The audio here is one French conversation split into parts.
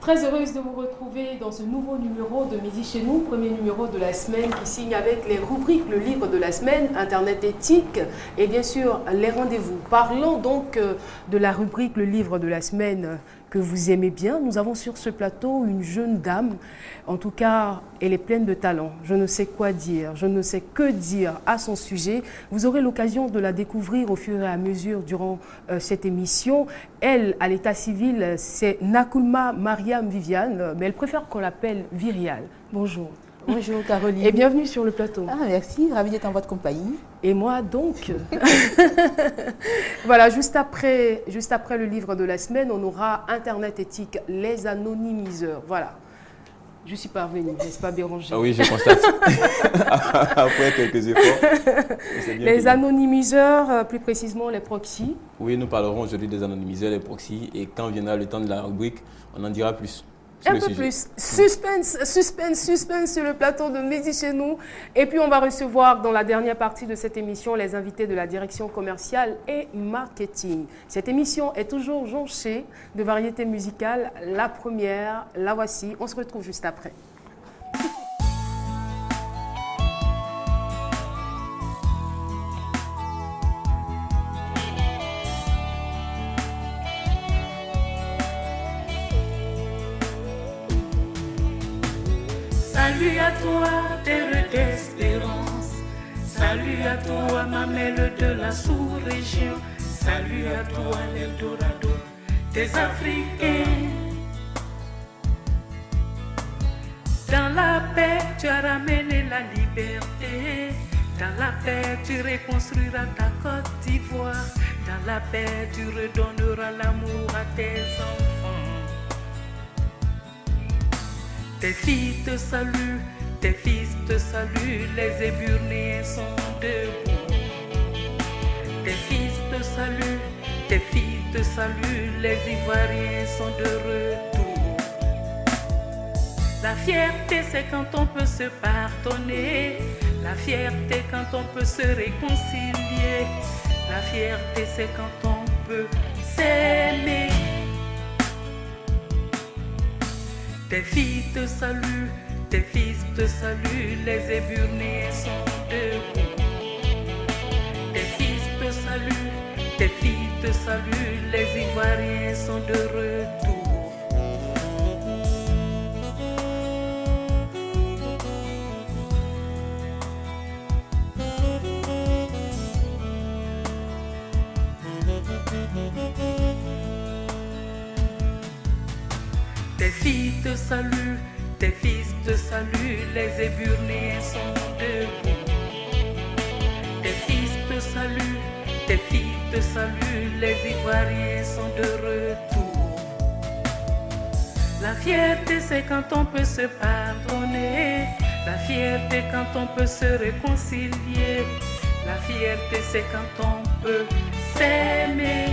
Très heureuse de vous retrouver dans ce nouveau numéro de Midi chez nous, premier numéro de la semaine qui signe avec les rubriques le livre de la semaine, Internet éthique et bien sûr les rendez-vous. Parlons donc de la rubrique le livre de la semaine que vous aimez bien. Nous avons sur ce plateau une jeune dame, en tout cas elle est pleine de talent. Je ne sais quoi dire, je ne sais que dire à son sujet. Vous aurez l'occasion de la découvrir au fur et à mesure durant cette émission. Elle, à l'état civil, c'est Nakoulma Mariam Viviane, mais elle préfère qu'on l'appelle Virial. Bonjour. Bonjour Caroline. Et bienvenue sur le plateau. Ah, merci, ravie d'être en votre compagnie. Et moi donc, voilà, juste après le livre de la semaine, on aura Internet éthique, les anonymiseurs. Voilà. Je suis parvenue, n'est-ce pas Béranger? Ah oui, je constate. Après quelques efforts. Les anonymiseurs, plus précisément les proxys. Oui, nous parlerons aujourd'hui des anonymiseurs, les proxys, et quand viendra le temps de la rubrique, on en dira plus. Un peu plus. Suspense sur le plateau de Midi chez nous. Et puis, on va recevoir dans la dernière partie de cette émission les invités de la direction commerciale et marketing. Cette émission est toujours jonchée de variétés musicales. La première, la voici. On se retrouve juste après. Salut à toi, terre d'espérance. Salut à toi, mamelle de la sous-région. Salut à toi, l'Eldorado des Africains. Dans la paix, tu as ramené la liberté. Dans la paix, tu reconstruiras ta Côte d'Ivoire. Dans la paix, tu redonneras l'amour à tes enfants. Tes filles te saluent, tes fils te saluent, les Éburnéens sont debout. Tes fils te saluent, tes filles te saluent, les Ivoiriens sont de retour. La fierté c'est quand on peut se pardonner, la fierté quand on peut se réconcilier, la fierté c'est quand on peut s'aimer. Tes filles te saluent, tes fils te saluent, les Éburnéens sont debout. Tes fils te saluent, tes filles te saluent, les Ivoiriens sont de retour. Tes filles te saluent, tes fils te saluent, les Éburnéens sont debout. Tes fils te saluent, tes filles te saluent, les Ivoiriens sont de retour. La fierté c'est quand on peut se pardonner, la fierté quand on peut se réconcilier, la fierté c'est quand on peut s'aimer.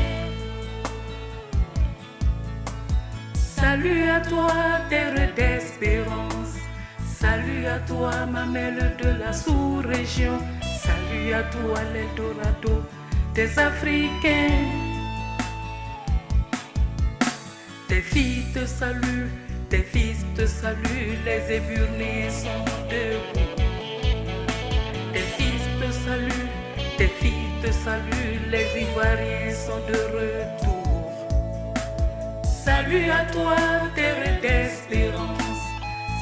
Salut à toi, terre d'espérance. Salut à toi, mamelle de la sous-région. Salut à toi, l'Eldorado des Africains. Tes filles te saluent, tes fils te saluent, les Éburnéens sont debout. Tes fils te saluent, tes filles te saluent, les Ivoiriens sont de retour. Salut à toi, terre d'espérance.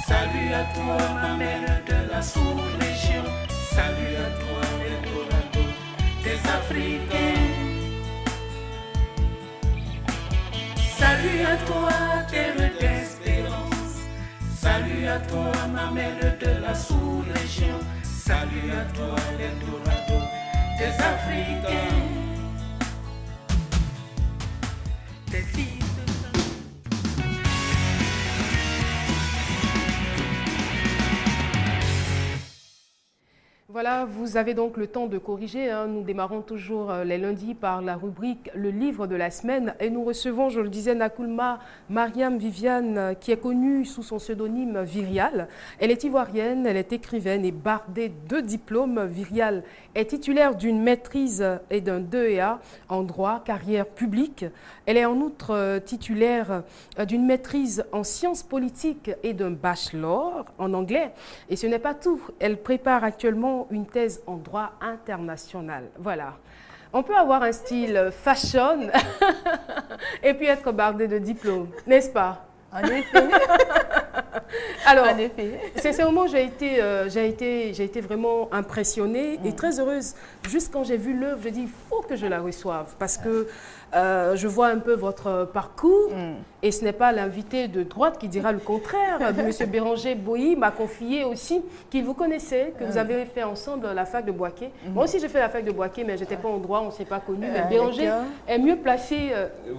Salut à toi, mamelle de la sous-région. Salut à toi, l'Eldorado des Africains. Salut à toi, terre d'espérance. Salut à toi, mamelle de la sous-région. Salut à toi, l'Eldorado des Africains. Tes filles. Voilà. Voilà, vous avez donc le temps de corriger. Hein. Nous démarrons toujours les lundis par la rubrique « Le livre de la semaine » et nous recevons, je le disais, Nakoulma Mariam Viviane qui est connue sous son pseudonyme Vyrial. Elle est ivoirienne, elle est écrivaine et bardée de diplômes. Vyrial est titulaire d'une maîtrise et d'un DEA en droit, carrière publique. Elle est en outre titulaire d'une maîtrise en sciences politiques et d'un bachelor en anglais. Et ce n'est pas tout, elle prépare actuellement une thèse en droit international. Voilà. On peut avoir un style fashion et puis être bardé de diplômes, n'est-ce pas? En effet. Alors, en effet. Sincèrement, j'ai été vraiment impressionnée et très heureuse. Juste quand j'ai vu l'œuvre, je dis, il faut que je la reçoive parce que je vois un peu votre parcours et ce n'est pas l'invité de droite qui dira le contraire. Monsieur Béranger Boyi m'a confié aussi qu'il vous connaissait, que vous avez fait ensemble la fac de Bouaké. Moi aussi, j'ai fait la fac de Bouaké, mais je n'étais pas en droit, on ne s'est pas connus. Mais Béranger est mieux placé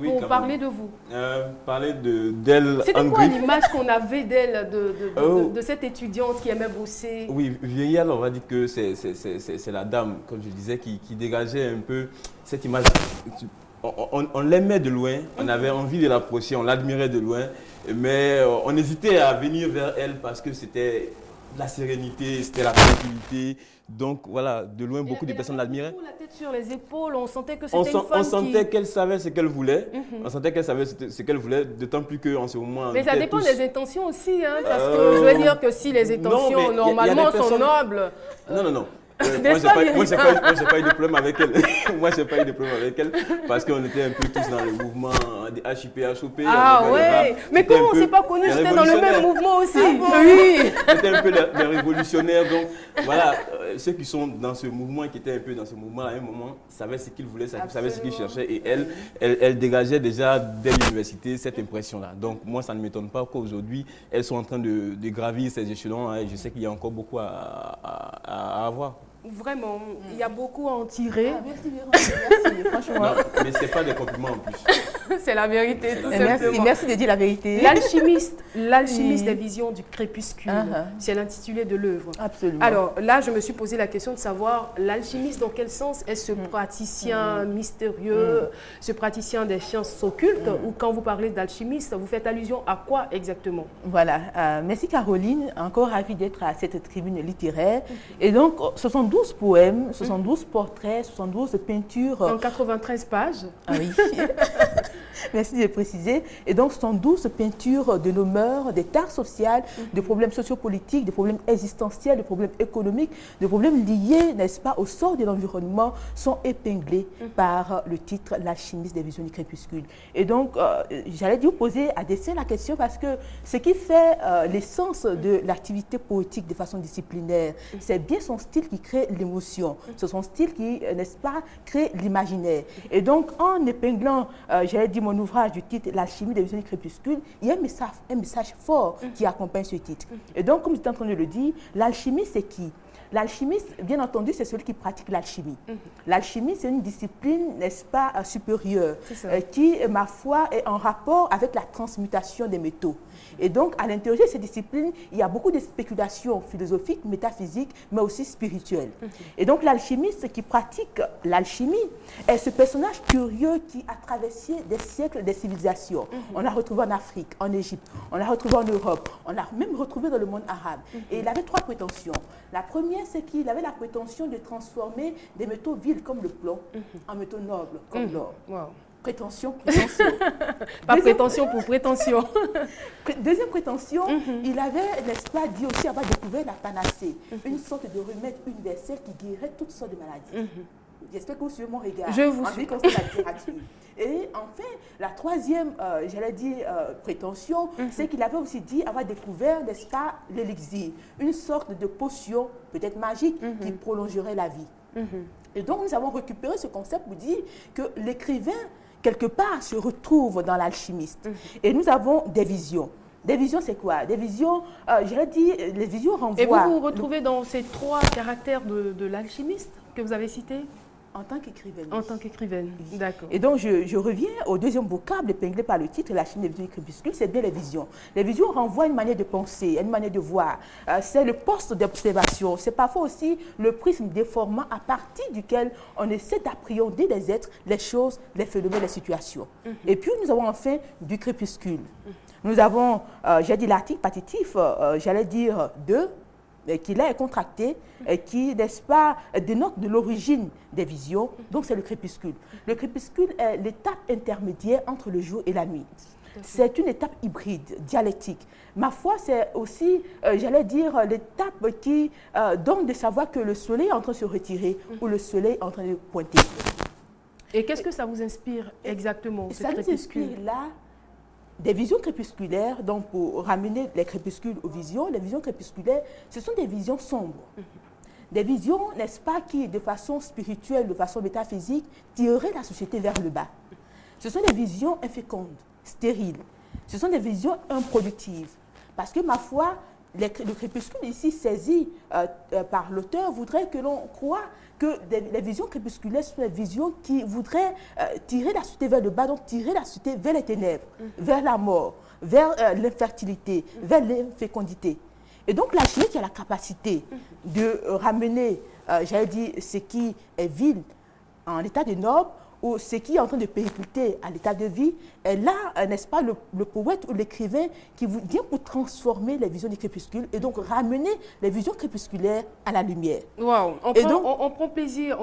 pour parler de vous. Parler d'elle. C'était quoi l'image qu'on avait d'elle, de cette étudiante qui aimait bosser? Oui, Vyrial, on va dire que c'est la dame, comme je disais, qui dégageait un peu cette image. On l'aimait de loin, on avait envie de l'approcher, on l'admirait de loin, mais on hésitait à venir vers elle parce que c'était la sérénité, c'était la tranquillité. Donc voilà, de loin, beaucoup de personnes l'admiraient. La tête sur les épaules, on sentait que c'était une femme on sentait qu'elle savait ce qu'elle voulait. On sentait qu'elle savait ce qu'elle voulait, d'autant plus qu'en ce moment... Mais ça dépend des intentions aussi, hein, parce que je veux dire que si les intentions normalement sont nobles... Non. Moi, j'ai pas eu de problème avec elle. Moi, j'ai pas eu de problème avec elle parce qu'on était un peu tous dans le mouvement des HIP, HOP. Ah ouais, mais comment on ne s'est pas connus? J'étais dans le même mouvement aussi. Oui. C'était un peu les révolutionnaires. Donc voilà, ceux qui sont dans ce mouvement, qui étaient un peu dans ce mouvement à un moment, savaient ce qu'ils voulaient, savaient ce qu'ils cherchaient. Et elle dégageait déjà dès l'université cette impression-là. Donc moi, ça ne m'étonne pas qu'aujourd'hui, elles sont en train de gravir ces échelons. Hein, et je sais qu'il y a encore beaucoup à avoir. Vraiment, il y a beaucoup à en tirer. Ah, merci, franchement. Non, mais ce n'est pas des compliments en plus. C'est la vérité, tout simplement. Merci de dire la vérité. L'alchimiste des visions du crépuscule, c'est l'intitulé de l'œuvre. Absolument. Alors là, je me suis posé la question de savoir, l'alchimiste, dans quel sens est ce praticien mystérieux, ce praticien des sciences occultes, ou quand vous parlez d'alchimiste, vous faites allusion à quoi exactement? Voilà, merci Caroline, encore ravie d'être à cette tribune littéraire. Et donc, 72 poèmes, 72 portraits, 72 peintures. En 93 pages. Ah oui, merci de le préciser. Et donc, 72 peintures de nos mœurs, des tares sociales, de problèmes sociopolitiques, de problèmes existentiels, de problèmes économiques, de problèmes liés, n'est-ce pas, au sort de l'environnement, sont épinglés par le titre « L'alchimiste des visions du crépuscule ». Et donc, j'allais vous poser à dessein la question parce que ce qui fait l'essence de l'activité poétique de façon disciplinaire, c'est bien son style qui crée l'émotion. C'est son style qui, n'est-ce pas, crée l'imaginaire. Et donc, en épinglant, j'allais dire, mon ouvrage du titre « L'alchimie des visions du crépuscule », il y a un message fort qui accompagne ce titre. Et donc, comme j'étais en train de le dire, l'alchimie, c'est qui? L'alchimiste, bien entendu, c'est celui qui pratique l'alchimie. L'alchimie, c'est une discipline, n'est-ce pas, supérieure, qui, ma foi, est en rapport avec la transmutation des métaux. Et donc, à l'intérieur de cette discipline, il y a beaucoup de spéculations philosophiques, métaphysiques, mais aussi spirituelles. Et donc, l'alchimiste qui pratique l'alchimie est ce personnage curieux qui a traversé des siècles des civilisations. On l'a retrouvé en Afrique, en Égypte, on l'a retrouvé en Europe, on l'a même retrouvé dans le monde arabe. Et il avait trois prétentions. La première, c'est qu'il avait la prétention de transformer des métaux vils comme le plomb en métaux nobles comme l'or. Wow. Prétention. Pas prétention pour prétention. Deuxième prétention, il avait, n'est-ce pas, dit aussi avoir découvert la panacée, une sorte de remède universel qui guérirait toutes sortes de maladies. J'espère que vous suivez mon regard. Je vous suis. En la littérature. Et enfin, la troisième, j'allais dire, prétention, c'est qu'il avait aussi dit avoir découvert, n'est-ce pas, l'élixir, une sorte de potion, peut-être magique, qui prolongerait la vie. Et donc, nous avons récupéré ce concept pour dire que l'écrivain, quelque part, se retrouve dans l'alchimiste. Et nous avons des visions. Des visions, c'est quoi? Des visions, j'allais dire, les visions renvoient... Et vous vous retrouvez dans ces trois caractères de l'alchimiste que vous avez cités? En tant qu'écrivaine. En tant qu'écrivaine, Oui. d'accord. Et donc, je reviens au deuxième vocable épinglé par le titre, la Chine des visions et crépuscules, c'est bien les visions. Les visions renvoient à une manière de penser, à une manière de voir. C'est le poste d'observation. C'est parfois aussi le prisme déformant à partir duquel on essaie d'appréhender les êtres, les choses, les phénomènes, les situations. Et puis, nous avons enfin du crépuscule. Nous avons, j'ai dit l'article partitif, j'allais dire deux, qui là est contracté, et qui, n'est-ce pas, dénote de l'origine des visions. Donc, c'est le crépuscule. Le crépuscule est l'étape intermédiaire entre le jour et la nuit. C'est une étape hybride, dialectique. Ma foi, c'est aussi, j'allais dire, l'étape qui donne de savoir que le soleil est en train de se retirer ou le soleil est en train de pointer. Et qu'est-ce que ça vous inspire exactement, ce Ça nous crépuscule? inspire là des visions crépusculaires. Donc, pour ramener les crépuscules aux visions, les visions crépusculaires, ce sont des visions sombres. Des visions, n'est-ce pas, qui, de façon spirituelle, de façon métaphysique, tireraient la société vers le bas. Ce sont des visions infécondes, stériles. Ce sont des visions improductives. Parce que, ma foi, le crépuscule ici saisi par l'auteur voudrait que l'on croie que les visions crépusculaires sont des visions qui voudraient tirer la société vers le bas, donc tirer la société vers les ténèbres, vers la mort, vers l'infertilité, vers l'infécondité. Et donc la Chine qui a la capacité de ramener, j'allais dire, ce qui est vil en état de noble, ou ce qui est en train de péricliter à l'état de vie, est là, n'est-ce pas, le poète ou l'écrivain qui vient pour transformer les visions du crépuscule et donc ramener les visions crépusculaires à la lumière. Wow. On prend plaisir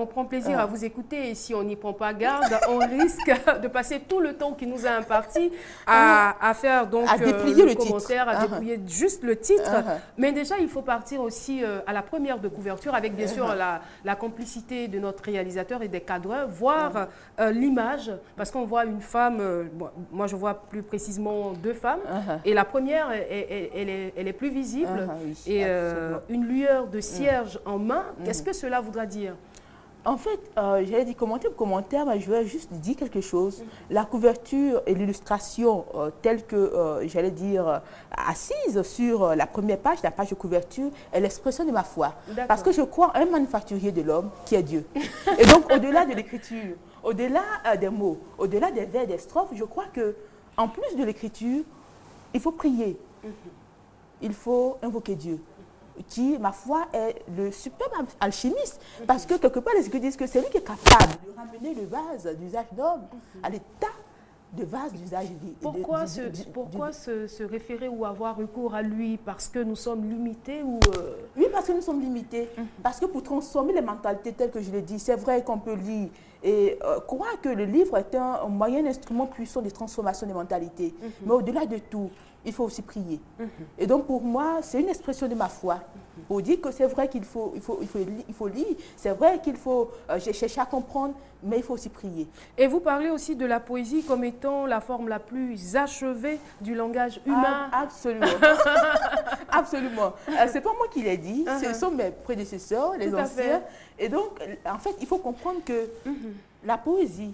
Ah. à vous écouter et si on n'y prend pas garde, on risque de passer tout le temps qui nous a imparti à faire donc À déplier le commentaire, titre. à dépouiller juste le titre. Ah. Mais déjà, il faut partir aussi à la première de couverture avec bien sûr la complicité de notre réalisateur et des cadreurs, voir l'image, parce qu'on voit une femme, moi je vois plus précisément deux femmes, et la première, elle est plus visible, Oui, et absolument. une lueur de cierge en main. Qu'est-ce que cela voudra dire? En fait, j'allais dire commentaire pour commentaire, mais je vais juste dire quelque chose. La couverture et l'illustration telle que, j'allais dire, assise sur la première page, la page de couverture, est l'expression de ma foi. Parce que je crois en un manufacturier de l'homme qui est Dieu. Et donc, au-delà de l'écriture, au-delà des mots, au-delà des vers, des strophes, je crois que en plus de l'écriture, il faut prier. Il faut invoquer Dieu, qui, ma foi, est le superbe alchimiste. Parce que quelque part, les Écritures disent que c'est lui qui est capable de ramener le vase d'usage d'homme à l'état de vase d'usage vie. Pourquoi se référer ou avoir recours à lui? Parce que nous sommes limités ou Oui, parce que nous sommes limités. Parce que pour transformer les mentalités telles que je l'ai dit, c'est vrai qu'on peut lire et croire que le livre est un moyen instrument puissant de transformation des mentalités. Mais au-delà de tout, il faut aussi prier. Et donc pour moi, c'est une expression de ma foi. Pour dire que c'est vrai qu'il faut lire, c'est vrai qu'il faut chercher à comprendre, mais il faut aussi prier. Et vous parlez aussi de la poésie comme étant la forme la plus achevée du langage humain. Absolument. Absolument. Ce n'est pas moi qui l'ai dit, ce sont mes prédécesseurs, les anciens. Et donc, en fait, il faut comprendre que la poésie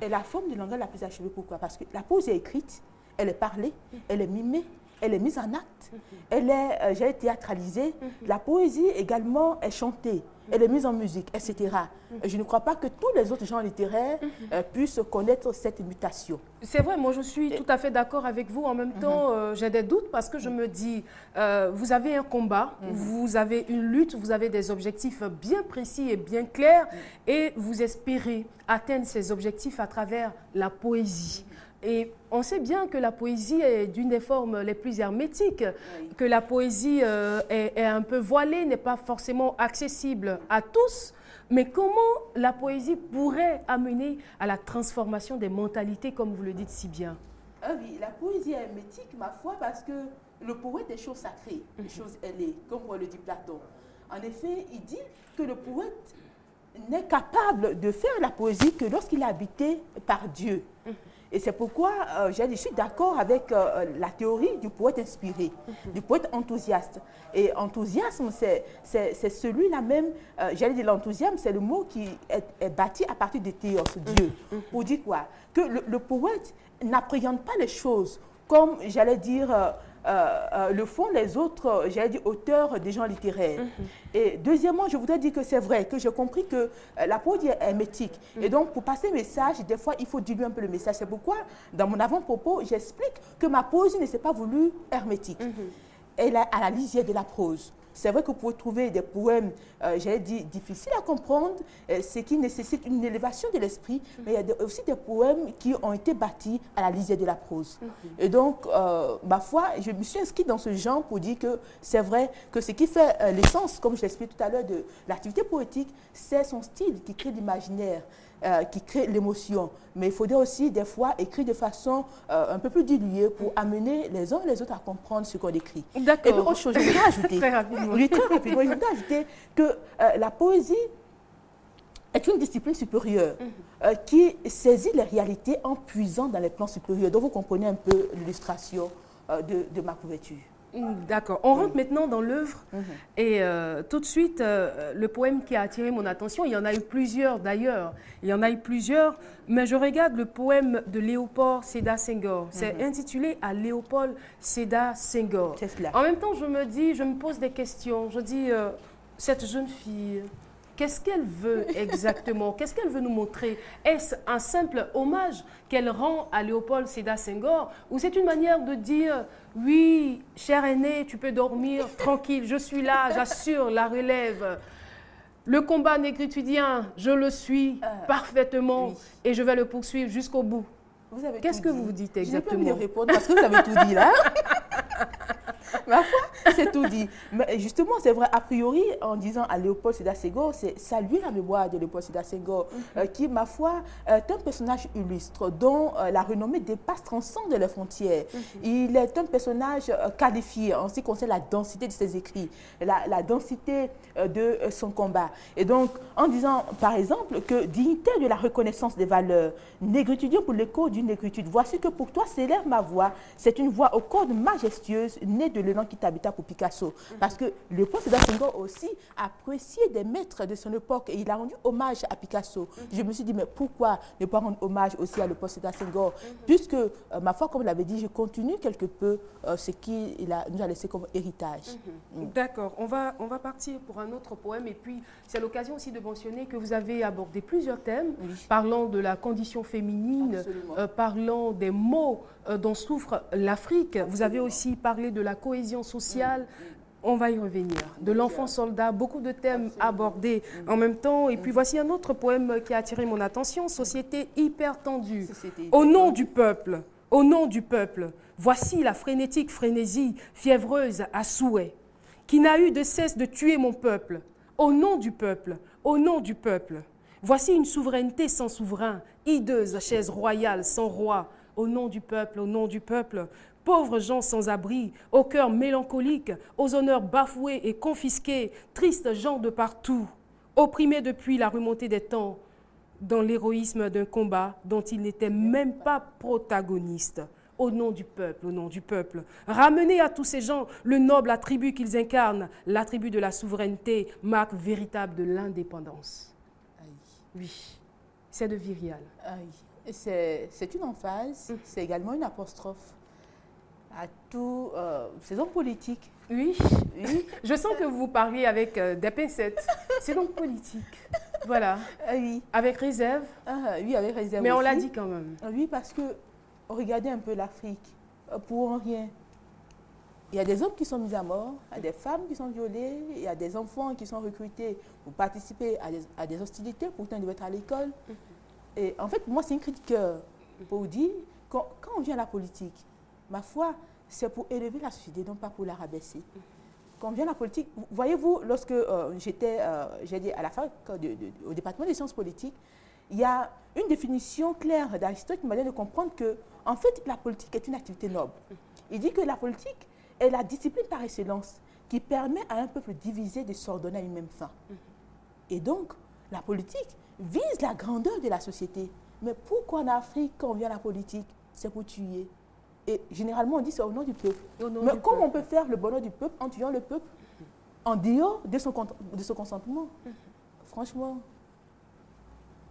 est la forme du langage la plus achevée. Pourquoi? Parce que la poésie est écrite, elle est parlée, elle est mimée, elle est mise en acte, elle est, j'allais théâtralisée. La poésie également est chantée, elle est mise en musique, etc. Je ne crois pas que tous les autres genres littéraires puissent connaître cette mutation. C'est vrai, moi je suis tout à fait d'accord avec vous. En même temps, j'ai des doutes parce que je me dis, vous avez un combat, vous avez une lutte, vous avez des objectifs bien précis et bien clairs et vous espérez atteindre ces objectifs à travers la poésie. Et on sait bien que la poésie est d'une des formes les plus hermétiques, que la poésie est un peu voilée, n'est pas forcément accessible à tous. Mais comment la poésie pourrait amener à la transformation des mentalités, comme vous le dites si bien? Oui, la poésie est hermétique, ma foi, parce que le poète est chose sacrée, chose ailée, comme le dit Platon. En effet, il dit que le poète n'est capable de faire la poésie que lorsqu'il est habité par Dieu. Et c'est pourquoi je suis d'accord avec la théorie du poète inspiré, du poète enthousiaste. Et enthousiasme, c'est celui-là même, j'allais dire l'enthousiasme, c'est le mot qui est bâti à partir de théos, Dieu. Pour dire quoi? Que le poète n'appréhende pas les choses comme, j'allais dire, le font les autres, j'allais dire, auteurs des genres littéraires. Et deuxièmement, je voudrais dire que c'est vrai, que j'ai compris que la poésie est hermétique. Et donc, pour passer message, des fois, il faut diluer un peu le message. C'est pourquoi, dans mon avant-propos, j'explique que ma poésie ne s'est pas voulue hermétique. Elle est à la lisière de la prose. C'est vrai que vous pouvez trouver des poèmes, j'allais dire, difficiles à comprendre, ce qui nécessite une élévation de l'esprit, mais il y a aussi des poèmes qui ont été bâtis à la lisière de la prose. Et donc, ma foi, je me suis inscrite dans ce genre pour dire que c'est vrai que ce qui fait l'essence, comme je l'expliquais tout à l'heure, de l'activité poétique, c'est son style qui crée l'imaginaire. Qui crée l'émotion. Mais il faudrait aussi, des fois, écrire de façon un peu plus diluée pour amener les uns et les autres à comprendre ce qu'on écrit. D'accord. Et puis, autre chose, je voudrais ajouter, très rapidement. oui, très rapidement, je voudrais ajouter que la poésie est une discipline supérieure qui saisit les réalités en puisant dans les plans supérieurs. Donc, vous comprenez un peu l'illustration de ma couverture. D'accord. On rentre maintenant dans l'œuvre et tout de suite, le poème qui a attiré mon attention, il y en a eu plusieurs d'ailleurs, il y en a eu plusieurs, mais je regarde le poème de Léopold Sédar Senghor. C'est intitulé à Léopold Sédar Senghor. C'est cela. En même temps, je me pose des questions. Je dis, cette jeune fille, qu'est-ce qu'elle veut exactement? Qu'est-ce qu'elle veut nous montrer? Est-ce un simple hommage qu'elle rend à Léopold Sédar Senghor? Ou c'est une manière de dire, oui, cher aîné, tu peux dormir tranquille, je suis là, j'assure la relève. Le combat négritudien, je le suis parfaitement et je vais le poursuivre jusqu'au bout. Qu'est-ce que vous vous dites exactement? Je n'ai pas envie de répondre parce que vous avez tout dit là. Ma foi, c'est tout dit. Mais justement, c'est vrai, a priori, en disant à Léopold Sédar Senghor, c'est saluer la mémoire de Léopold Sédar Senghor, qui, ma foi, est un personnage illustre, dont la renommée dépasse, transcende les frontières. Il est un personnage qualifié en ce qui concerne la densité de ses écrits, la densité de son combat. Et donc, en disant, par exemple, que dignité de la reconnaissance des valeurs, négritude pour l'écho d'une négritude, voici que pour toi s'élève ma voix, c'est une voix aux cordes majestueuses, née de l'élan qui t'habita pour Picasso. Parce que Léopold Sédar Senghor aussi appréciait des maîtres de son époque et il a rendu hommage à Picasso. Je me suis dit, mais pourquoi ne pas rendre hommage aussi à Léopold Sédar Senghor? Puisque, ma foi, comme je l'avais dit, je continue quelque peu ce qu'il nous a laissé comme héritage. D'accord, on va partir pour un autre poème et puis c'est l'occasion aussi de mentionner que vous avez abordé plusieurs thèmes, parlant de la condition féminine, parlant des maux dont souffre l'Afrique. Vous avez aussi parlé de la cohésion sociale. On va y revenir. De l'enfant soldat, beaucoup de thèmes abordés en même temps. Et puis voici un autre poème qui a attiré mon attention, Société hyper tendue. Au nom du peuple, au nom du peuple, voici la frénétique frénésie, fiévreuse à souhait, qui n'a eu de cesse de tuer mon peuple. Au nom du peuple, au nom du peuple. Voici une souveraineté sans souverain, hideuse chaise royale sans roi. Au nom du peuple, pauvres gens sans abri, au cœur mélancolique, aux honneurs bafoués et confisqués, tristes gens de partout, opprimés depuis la remontée des temps, dans l'héroïsme d'un combat dont ils n'étaient même pas protagonistes. Au nom du peuple, ramenez à tous ces gens le noble attribut qu'ils incarnent, l'attribut de la souveraineté, marque véritable de l'indépendance. Oui, c'est de Virial. C'est une emphase, c'est également une apostrophe à tous ces hommes politiques. Oui, je sens que vous parliez avec des pincettes. C'est donc politique. Voilà. Oui. Avec réserve. Oui, avec réserve. Mais aussi. On l'a dit quand même. Oui, parce que regardez un peu l'Afrique. Pour rien. Il y a des hommes qui sont mis à mort, il y a des femmes qui sont violées, il y a des enfants qui sont recrutés pour participer à des hostilités, pourtant ils doivent être à l'école. Et en fait, moi, c'est une critique pour dire, quand on vient à la politique, ma foi, c'est pour élever la société, non pas pour la rabaisser. Quand on vient à la politique, voyez-vous, lorsque j'étais à la fac, au département des sciences politiques, il y a une définition claire d'Aristote qui m'a donné de comprendre que, en fait, la politique est une activité noble. Il dit que la politique est la discipline par excellence qui permet à un peuple divisé de s'ordonner à une même fin. Et donc, la politique vise la grandeur de la société. Mais pourquoi en Afrique, quand on vient à la politique, c'est pour tuer? Et généralement, on dit c'est au nom du peuple. Mais comment on peut faire le bonheur du peuple en tuant le peuple en dehors de son consentement? Franchement.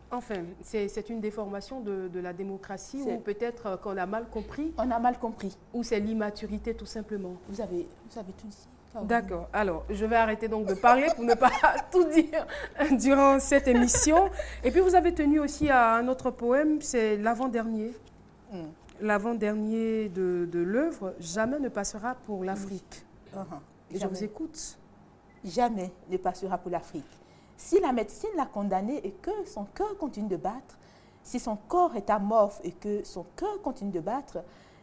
Enfin, c'est une déformation de la démocratie ou peut-être qu'on a mal compris. On a mal compris. Ou c'est l'immaturité tout simplement. Vous avez tout dit. D'accord. Alors, je vais arrêter donc de parler pour ne pas tout dire durant cette émission. Et puis, vous avez tenu aussi à un autre poème, c'est l'avant-dernier. L'avant-dernier de l'œuvre, « Jamais ne passera pour l'Afrique ». Je vous écoute. Jamais ne passera pour l'Afrique. Si la médecine l'a condamné et que son cœur continue de battre, si son corps est amorphe et que son cœur continue de battre,